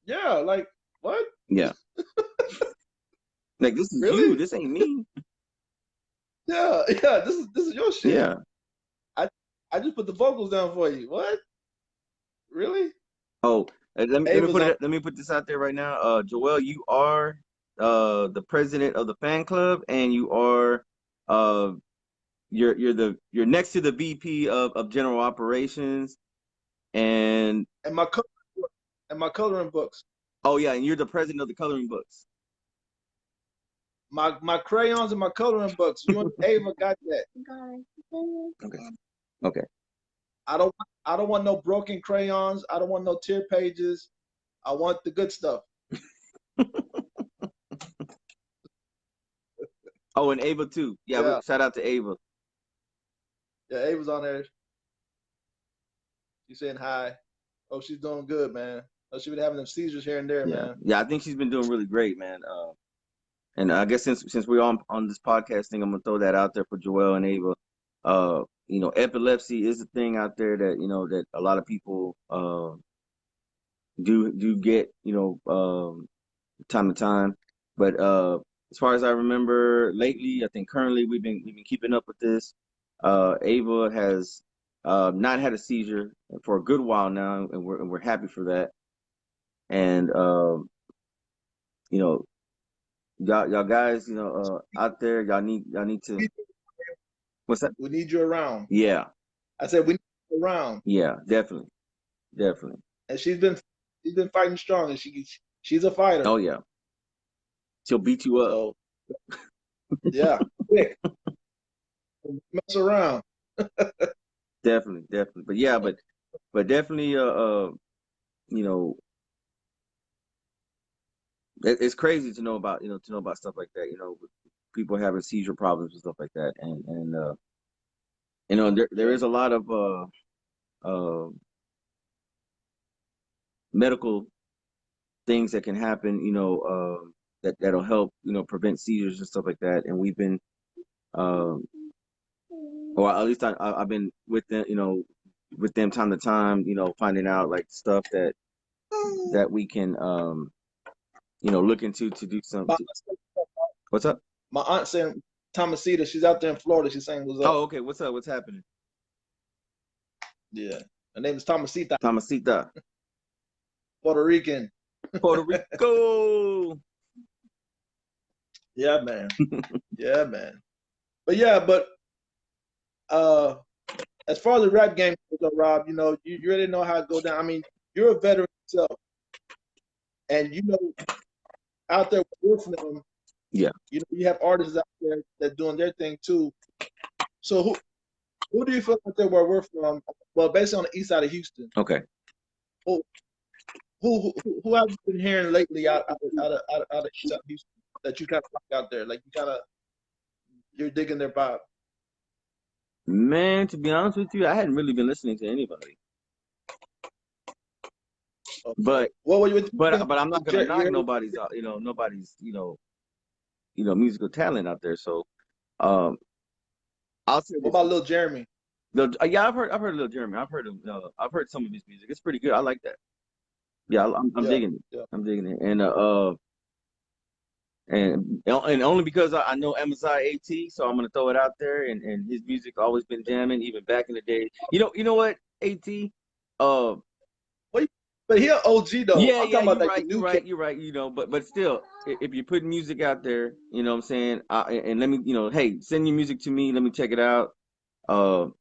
Yeah. Like what? Yeah. Like, this is Really? you. This ain't me. Yeah. Yeah. This is your shit. Yeah. I just put the vocals down for you. What? Really? Oh, let me Ava's put on. it. Let me put this out there right now. Joel, you are the president of the fan club, and you are you're next to the VP of general operations, and And my coloring books. oh yeah, and you're the president of the coloring books. My crayons and my coloring books. You and Ava got that. Okay. Okay. I don't want no broken crayons. I don't want no tear pages. I want the good stuff. Oh, and Ava too. Yeah, Yeah. shout out to Ava. Yeah, Ava's on there. She's saying hi. Oh, she's doing good, man. Oh, she been having them seizures here and there, Yeah. man. Yeah, I think she's been doing really great, man. And I guess since we're on this podcast thing, I'm gonna throw that out there for Joel and Ava. Epilepsy is a thing out there that that a lot of people do get time to time. But as far as I remember, lately, I think currently we've been keeping up with this. Ava has not had a seizure for a good while now, and we're happy for that. And y'all guys, out there, y'all need to. What's that? We need you around. Yeah. I said we need you around. Yeah, definitely. And she's been fighting strong, and she's a fighter. Oh yeah. She'll beat you up. So yeah, quick. Mess around. Definitely. But yeah, but definitely it's crazy to know about stuff like that, with people having seizure problems and stuff like that. And there is a lot of medical things that can happen, that'll help, prevent seizures and stuff like that. And we've been or at least I've been with them, with them time to time, finding out like stuff that we can look into to do something. What's up? My aunt saying Thomasita, she's out there in Florida. She's saying what's up. Oh, okay. What's up? What's happening? Yeah. Her name is Thomasita. Thomasita. Puerto Rican. Puerto Rico. Yeah, man. Yeah, man. But as far as the rap game goes, Rob, you really know how it goes down. I mean, you're a veteran yourself, and out there working them. Yeah. You have artists out there that doing their thing too. So who do you feel like they were worth from? Well, basically on the east side of Houston. Okay. Who have you been hearing lately out of east side of Houston that you kind of like out there? Like you're digging their vibe. Man, to be honest with you, I hadn't really been listening to anybody. Okay. But I'm not gonna knock nobody's musical talent out there. So I'll say what about Lil Jeremy? Yeah, I've heard Lil Jeremy. I've heard some of his music. It's pretty good. I like that. Yeah, I'm digging it. Yeah. I'm digging it. And only because I know Amaziah AT, so I'm gonna throw it out there. And his music always been jamming, even back in the day. You know what, AT? But he an OG though. Yeah, I'm talking about you're right. But still, if you're putting music out there, you know what I'm saying? And let me, hey, send your music to me. Let me check it out. You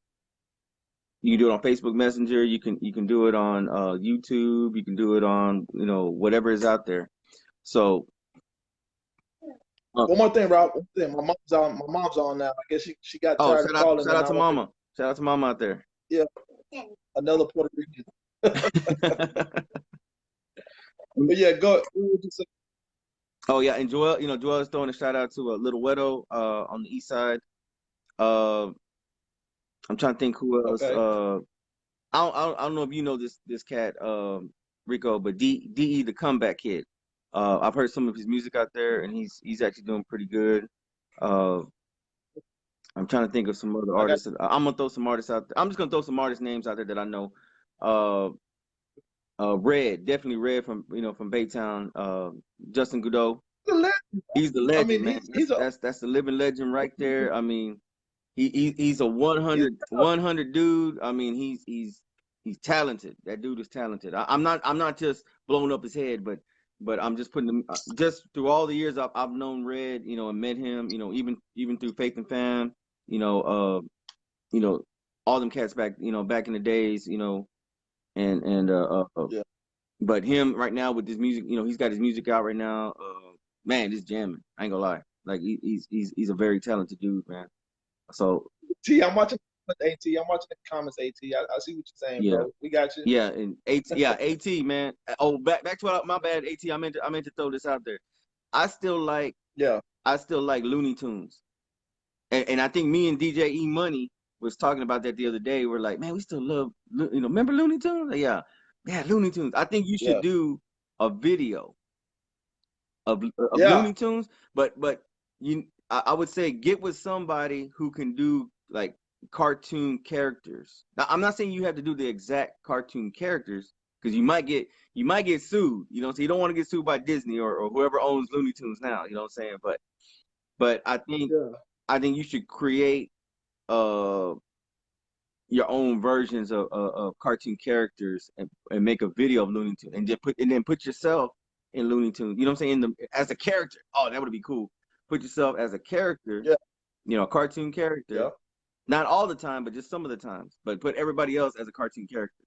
can do it on Facebook Messenger. You can do it on YouTube. You can do it on whatever is out there. So one more thing, Rob. My mom's on now. I guess she got tired of calling. Shout out to Mama. Shout out to Mama out there. Yeah, another Puerto Rican. But yeah, go. What would you say? Oh yeah, and Joel, Joel is throwing a shout out to Little Wedo on the east side. Uh, I'm trying to think who else. Okay. I don't know if you know this cat, Rico, but DE the Comeback Kid. I've heard some of his music out there, and he's actually doing pretty good. Uh, I'm trying to think of some other I got artists. I'm gonna throw some artists out there. I'm just gonna throw some artist names out there that I know. Uh, Red, definitely Red from from Baytown. Justin Godot, the legend. he's the I legend, mean, man. he's a That's the living legend right there. I mean, he's a he's 100 dude. I mean, he's talented. That dude is talented. I'm not just blowing up his head, but I'm just putting him just through all the years I've known Red, and met him, even through Faith and Fam, you know, you know, all them cats back, back in the days, and yeah, but him right now with his music, he's got his music out right now. Man, it's jamming. I ain't gonna lie. Like he's a very talented dude, man. So T. I'm watching AT. I'm watching the comments. AT. I see what you're saying, yeah. bro. We got you. Yeah, and AT man. Oh, back to my bad. AT. I meant to throw this out there. I still like Yeah, Looney Tunes, and I think me and DJ E Money was talking about that the other day. We're like, man, we still love remember Looney Tunes? Like, yeah, Looney Tunes. I think you should yeah, do a video of yeah. Looney Tunes, but I would say get with somebody who can do like cartoon characters. Now, I'm not saying you have to do the exact cartoon characters because you might get sued. So you don't want to get sued by Disney or whoever owns Looney Tunes now. You know what I'm saying? But Yeah. I think you should create uh your own versions of cartoon characters and make a video of Looney Tunes and then put yourself in Looney Tunes. You know what I'm saying? As a character. Oh, that would be cool. Put yourself as a character, Yeah, a cartoon character. yeah, Not all the time, but just some of the times. But put everybody else as a cartoon character.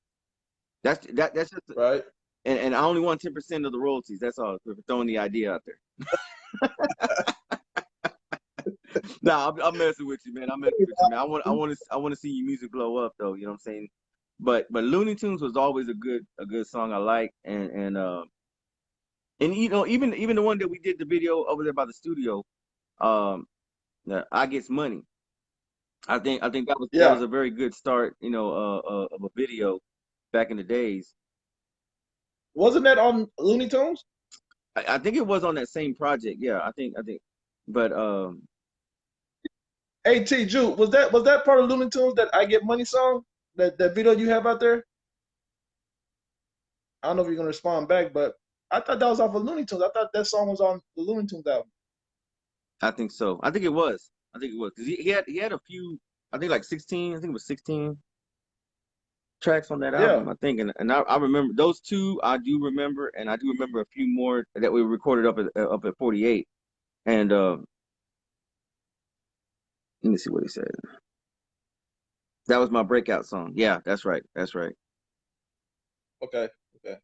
That's just right. and I only want 10% of the royalties. That's all. For throwing the idea out there. Nah, I'm messing with you, man. I'm messing with you, man. I want to see your music blow up, though. You know what I'm saying? But Looney Tunes was always a good song I like, and even the one that we did the video over there by the studio, I Gets Money. I think that was Yeah. a very good start, of a video back in the days. Wasn't that on Looney Tunes? I think it was on that same project. Yeah, I think, but AT Jude, was that part of Looney Tunes that I Get Money song? That video you have out there? I don't know if you're gonna respond back, but I thought that was off of Looney Tunes. I thought that song was on the Looney Tunes album. I think so. I think it was. I think it was because he had a few. I think like 16. I think it was 16 tracks on that Yeah. album. I think, and I remember those two. I do remember, and I do remember a few more that we recorded up at 48. And let me see what he said. That was my breakout song. Yeah, that's right. That's right. Okay. Okay.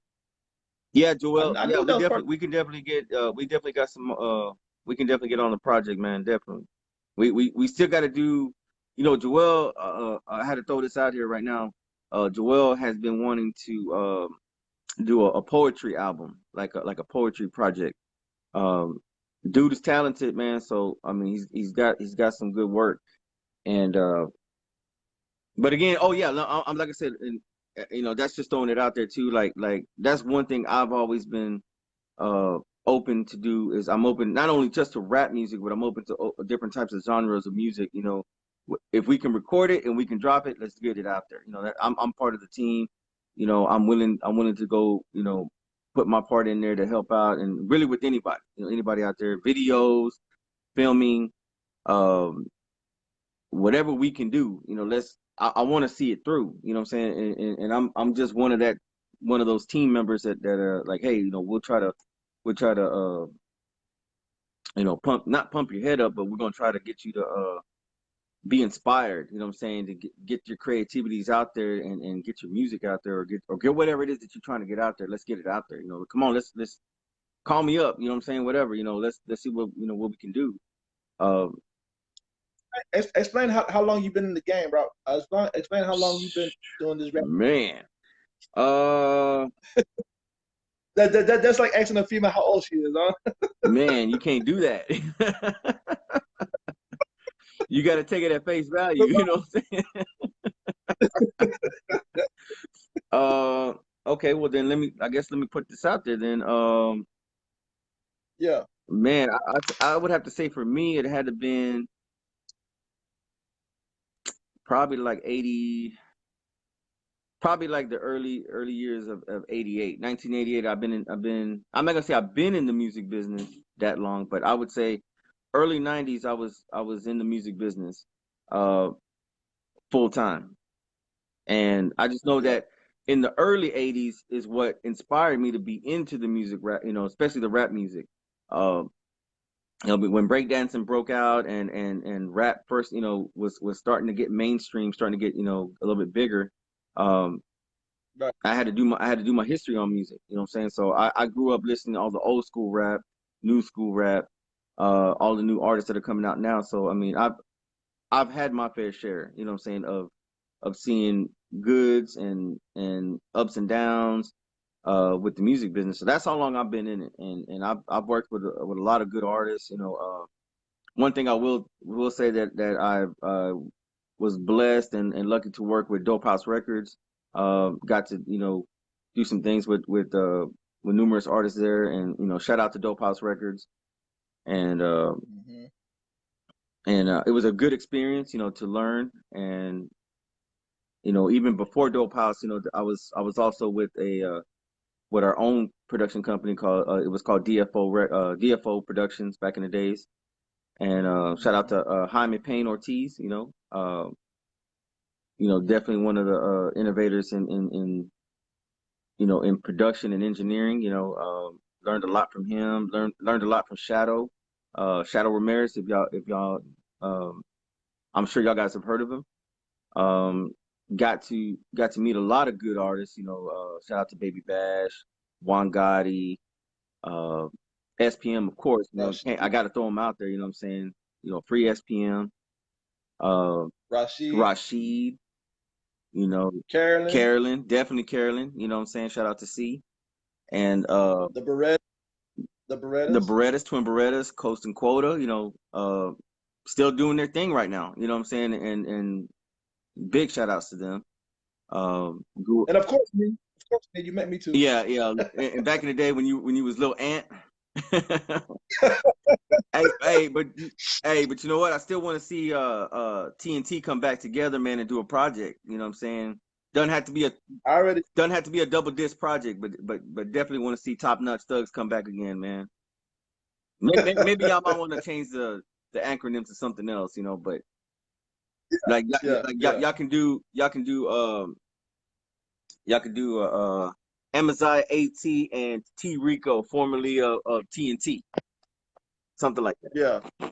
Yeah, I, Joel. I Yeah, knew that was part. we can definitely get we definitely got some we can definitely get on the project, man. Definitely. We still got to do. Joel. I had to throw this out here right now. Joel has been wanting to do a poetry album, like a poetry project. Um, Dude is talented, man. So I mean, he's got some good work. And but again, oh yeah, no, I'm like I said, and that's just throwing it out there too. Like that's one thing I've always been open to do is I'm open not only just to rap music, but I'm open to different types of genres of music. If we can record it and we can drop it, let's get it out there. That I'm part of the team. I'm willing to go. Put my part in there to help out and really with anybody. Anybody out there, videos, filming, um, whatever we can do. I want to see it through. You know what I'm saying? And I'm just one of those team members that are like, hey, we'll try to pump not pump your head up, but we're gonna try to get you to be inspired. You know what I'm saying? To get your creativities out there and get your music out there or get whatever it is that you're trying to get out there. Let's get it out there. Come on, let's call me up. You know what I'm saying? Whatever. Let's see what we can do. Um, Explain how long you've been in the game, bro. Explain how long you've been doing this rap. Man, uh, That's like asking a female how old she is, huh? Man, you can't do that. You got to take it at face value. You know what I'm saying? Okay. Well, then I guess let me put this out there. Then, Yeah. man, I would have to say for me, it had to been probably like 80. Probably like the early years of 88, 1988. I'm not gonna say I've been in the music business that long, but I would say early 90s I was in the music business full time. And I just know Yeah. that in the early 80s is what inspired me to be into the music rap, especially the rap music. Uh, when breakdancing broke out and rap first, was starting to get mainstream, starting to get, a little bit bigger. Um, Right. I had to do my history on music. You know what I'm saying? So I grew up listening to all the old school rap, new school rap, all the new artists that are coming out now. So I mean, I've had my fair share. You know what I'm saying, of seeing goods and ups and downs with the music business. So that's how long I've been in it, and I've worked with a lot of good artists. One thing I will say that I was blessed and lucky to work with Dope House Records. Got to do some things with numerous artists there, and shout out to Dope House Records, and Hmm. it was a good experience, to learn. And even before Dope House, I was also with our own production company called it was called DFO Productions back in the days. And shout out Hmm. to Jaime Payne Ortiz, definitely one of the innovators in production and engineering. Learned a lot from him. Learned a lot from Shadow Ramirez. If y'all, um, I'm sure y'all guys have heard of him. Um, got to meet a lot of good artists. Shout out to Baby Bash, Juan Gotti, uh, SPM, of course. I got to throw him out there. You know what I'm saying? Free SPM, uh, Rashid, Rashid. You know, Carolyn, Carolyn, definitely Carolyn. You know what I'm saying? Shout out to C. And the Beretta, the the Berettas. Berettas, Twin Berettas, Coast and Quota, still doing their thing right now. You know what I'm saying? And big shout outs to them. Grew, And of course me. Of course me. You met me too. yeah, yeah. And back in the day when you was little ant. But you know what? I still want to see TNT come back together, man, and do a project. You know what I'm saying? Doesn't have to be a I already. Doesn't have to be a double disc project, but definitely want to see Top Notch Thugs come back again, man. Maybe y'all might want to change the acronym to something else, but like Yeah, yeah. y'all can do Amaziah AT and T Rico, formerly of TNT, something like that. Yeah.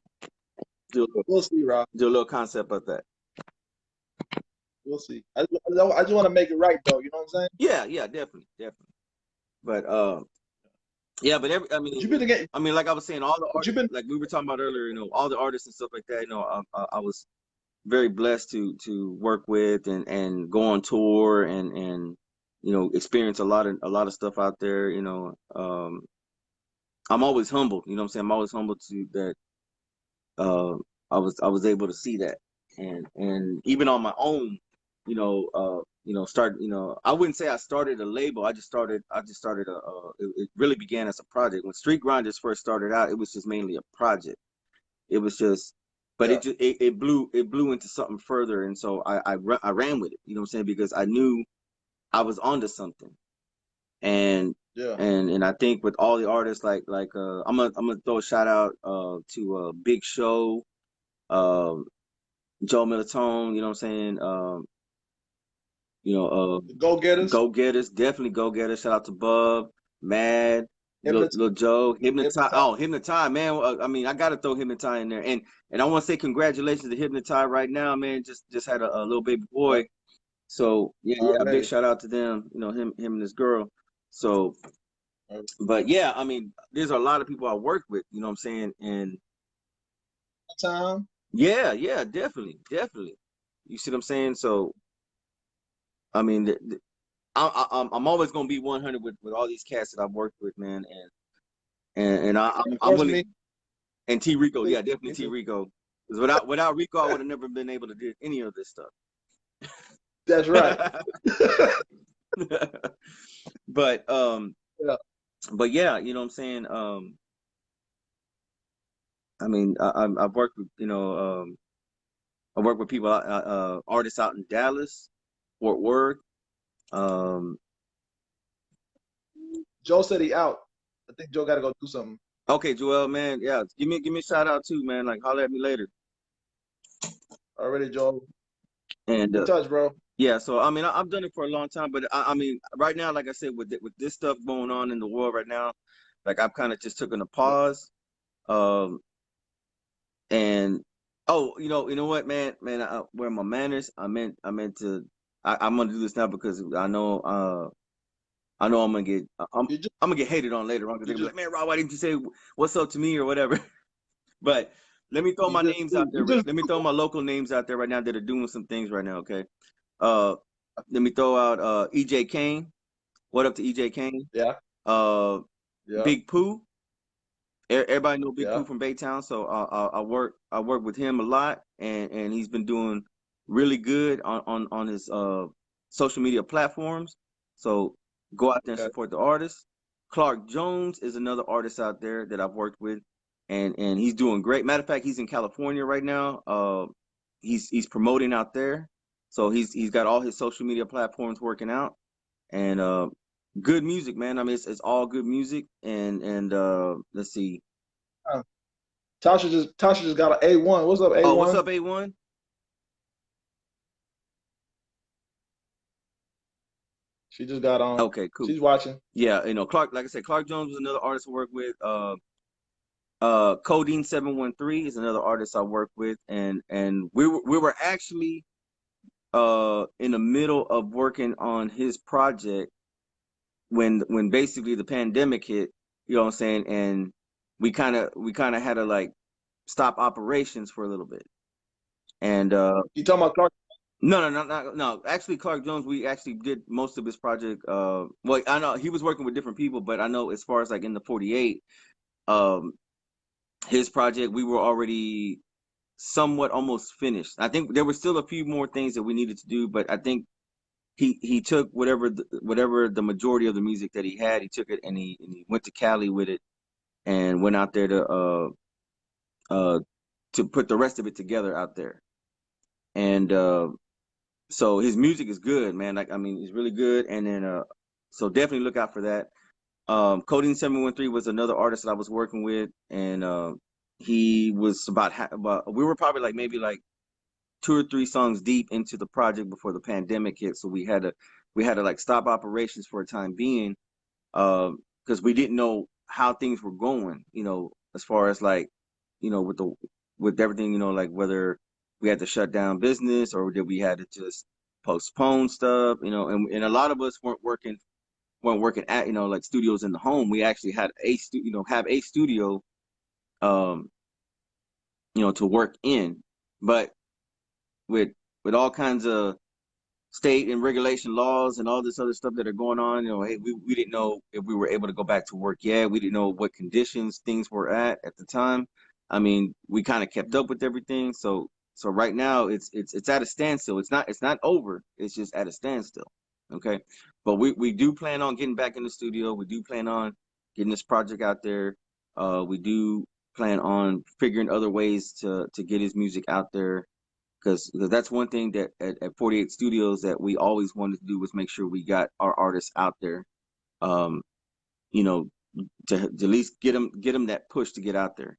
Do We'll see, Rob. do a little concept of that. We'll see. I just want to make it right, though. You know what I'm saying? Yeah, yeah, definitely, definitely. But yeah, but But you've been again. like I was saying, all the But you've artists, been. like we were talking about earlier, all the artists and stuff like that. I was very blessed to work with and go on tour and experience a lot of stuff out there. I'm always humbled. You know what I'm saying? I'm always humbled to that. Uh, I was able to see that, and even on my own, start. I wouldn't say I started a label. I just started it really began as a project. When StreetGrindaz first started out, it was just mainly a project. It was just, but Yeah. it blew into something further, and so I ran with it. You know what I'm saying? Because I knew I was onto something, and Yeah. and I think with all the artists, I'm gonna throw a shout out to Big Show, um, Joe Militone. You know what I'm saying? You know, The Go Getters. Go Getters, definitely Go Getters. Shout out to Bub, Mad, Hypnotize. Lil Joe, Hypnotize. Hypnotize. Oh, Hypnotize, man. I mean, I gotta throw Hypnotize in there, and I want to say congratulations to Hypnotize right now, man. Just had a little baby Yeah. boy, so yeah, yeah. Big Already. shout out to them. Him and his girl. So, Already. but yeah, I mean, there's a lot of people I work with. You know what I'm saying? And Time. yeah, yeah, definitely, definitely. You see what I'm saying? So, I mean, I'm always gonna be 100 with all these cats that I've worked with, man, and Of I'm course, willing. me And T Rico, too. yeah, definitely Me T too. Rico. Because without Rico, I would have never been able to do any of this stuff. That's right. but Yeah. but yeah, you know what I'm saying. I mean, I've worked with I work with people, artists out in Dallas, Fort Worth. Um, Joe said he out. I think Joe got to go do something. okay, Joel, man, yeah, give me a shout out too, man. Like, holler at me later. Already, Joe. And Keep in touch, bro. yeah, so I mean, I've done it for a long time, but I mean, right now, like I said, with this stuff going on in the world right now, like I've kind of just taken a Yeah. pause. Um, and oh, you know what, man, where my manners, I meant to, I'm gonna do this now because I know You just, I'm gonna get hated on later on because you they're gonna be just, like, man, Rob, why didn't you say what's up to me or whatever? But let me throw you my just, names out there. you just. Let me throw my local names out there right now that are doing some things right now. Okay. Uh, Let me throw out EJ Kane. What up to EJ Kane? Yeah. Uh, Yeah. Big Pooh. Everybody know Big Yeah. Pooh from Baytown, so I work with him a lot, and he's been doing really good on his social media platforms. So go out there and Okay. support the artist. Clark Jones is another artist out there that I've worked with, and he's doing great. Matter of fact, he's in California right now. He's promoting out there, so he's got all his social media platforms working out, and good music, man. I mean, it's all good music, and let's see. Uh, Tasha just got an A1. What's up, Oh, what's A1? up, A1? She just got on. Okay, cool. She's watching. Yeah, Clark. Like I said, Clark Jones was another artist I work with. Codeine 713 is another artist I work with, and we were actually in the middle of working on his project when basically the pandemic hit. You know what I'm saying? And we kind of had to like stop operations for a little bit. And You talking about Clark? no. Actually, Clark Jones, we actually did most of his project. Well, I know he was working with different people, but I know as far as like in the 48, um, his project, we were already somewhat almost finished. I think there were still a few more things that we needed to do, but I think he took whatever the majority of the music that he had, he took it and he went to Cali with it and went out there uh to put the rest of it together out there. And so his music is good, man. Like I mean, it's really good. And then so definitely look out for that. Codeine 713 was another artist that I was working with, and he was about we were probably like maybe like 2 or 3 songs deep into the project before the pandemic hit. So we had to like stop operations for a time being, because we didn't know how things were going, as far as like, with with everything, like whether we had to shut down business or did we had to just postpone stuff, and a lot of us weren't working at, like studios in the home. We actually had have a studio, um, to work in, but with all kinds of state and regulation laws and all this other stuff that are going on, hey, we didn't know if we were able to go back to work yet. We didn't know what conditions things were at the time. I mean, we kind of kept up with everything. So right now it's at a standstill. It's not over. It's just at a standstill. Okay. But we do plan on getting back in the studio. We do plan on getting this project out there. We do plan on figuring other ways to get his music out there, because that's one thing that at 48 Studios that we always wanted to do was make sure we got our artists out there, um, you know, to at least get them that push to get out there.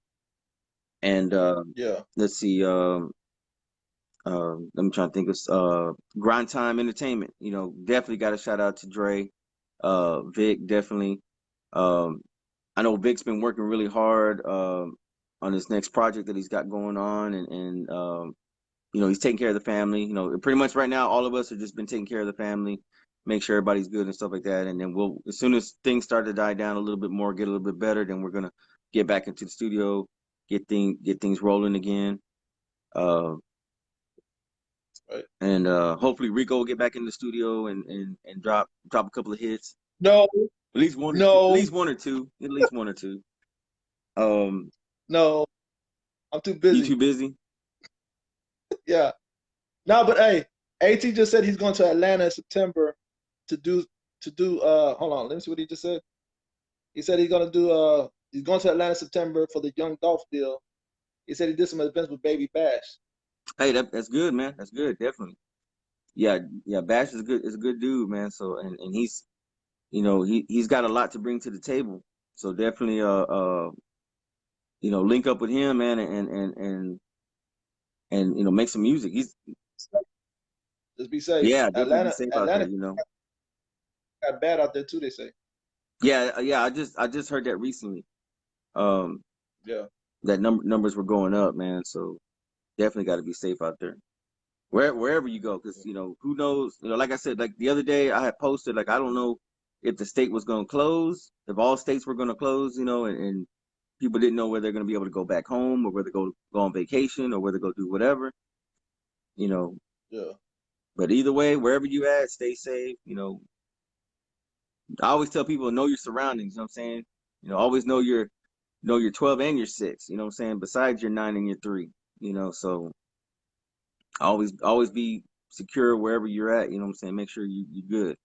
And Yeah. let's see, let me try to think of Grind Time Entertainment. Definitely got a shout out to Dre, Vic, definitely. Um, I know Vic's been working really hard on this next project that he's got going on, and he's taking care of the family. Pretty much right now, all of us have just been taking care of the family, make sure everybody's good and stuff like that. And then as soon as things start to die down a little bit more, get a little bit better, then we're gonna get back into the studio, get things rolling again. Uh, Right. And hopefully Rico will get back in the studio and drop a couple of hits. No, At least one or two. At no, least one or two. At least one or two. no. I'm too You busy. too busy? Yeah. No, but hey, AT just said he's going to Atlanta in September to do hold on, let me see what he just said. He said he's going to Atlanta in September for the Young Dolph deal. He said he did some events with Baby Bash. Hey, that's good, man. That's good, definitely. Yeah, Bash is good. Is a good dude, man. So and he's, you know, he's got a lot to bring to the table. So definitely you know, link up with him, man, and you know, make some music. He's Just be safe. yeah, definitely be Atlanta safe out there, Atlanta you know. got bad out there too, they say. Yeah, I just heard that recently. Um, Yeah. that numbers were going up, man. So definitely got to be safe out there. Wherever you go, because you know, who knows? You know, like I said, like the other day, I had posted, like, I don't know if the state was going to close, if all states were going to close, you know, and people didn't know whether they're going to be able to go back home or whether go on vacation or whether go do whatever, you know. Yeah. But either way, wherever you at, stay safe. You know, I always tell people, know your surroundings. You know what I'm saying? You know, always know your 12 and your 6. You know what I'm saying? Besides your 9 and your 3. You know, so always be secure wherever you're at. You know what I'm saying? Make sure you're good.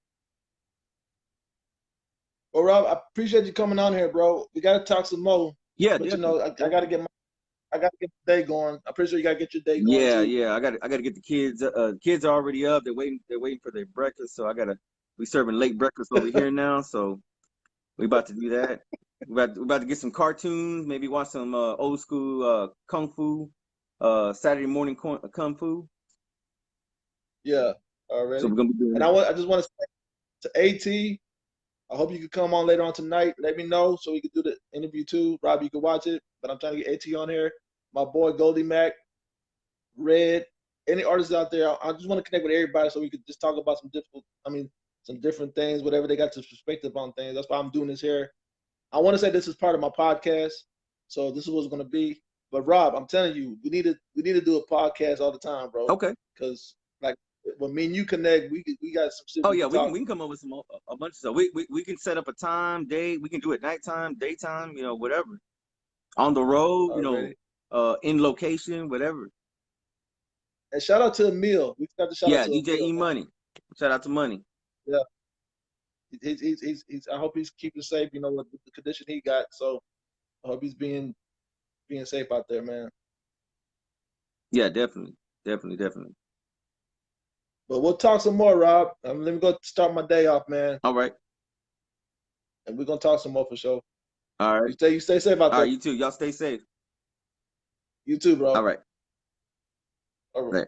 Well, Rob, I appreciate you coming on here, bro. We gotta talk some more. Yeah, But you definitely. know, I gotta get the day going. I'm pretty sure you gotta get your day going Yeah, too. yeah. I got to get the kids. Kids are already up. They're waiting for their breakfast. So we serving late breakfast over here now. So we about to do that. We about to get some cartoons. Maybe watch some old school kung fu. Saturday morning kung fu. Yeah, So already. we're gonna be doing And that. I just want to say to AT, I hope you could come on later on tonight. Let me know so we could do the interview too. Rob, you can watch it. But I'm trying to get AT on here. My boy Goldie Mac, Red, any artists out there. I just want to connect with everybody so we could just talk about some different things, whatever they got to perspective on things. That's why I'm doing this here. I want to say this is part of my podcast, so this is what's going to be. But Rob, I'm telling you, we need to do a podcast all the time, bro. Okay. Because like when me and you connect, we got some shit Oh we yeah, can talk. we can come up with a bunch of stuff. We can set up a time, day. We can do it nighttime, daytime, you know, whatever. On the road, you know, Already. in location, whatever. And shout out to Emil. We forgot to shout out Yeah, to DJ Emil, E man. Money. Shout out to Money. Yeah, he's I hope he's keeping safe. You know, with the condition he got. So I hope he's being safe out there, man. Yeah, definitely, definitely. But we'll talk some more, Rob. Let me go start my day off, man. All right, And we're gonna talk some more for sure. all right, You stay safe out all there. right. You too. Y'all stay safe. You too, bro. All right. All right. Right.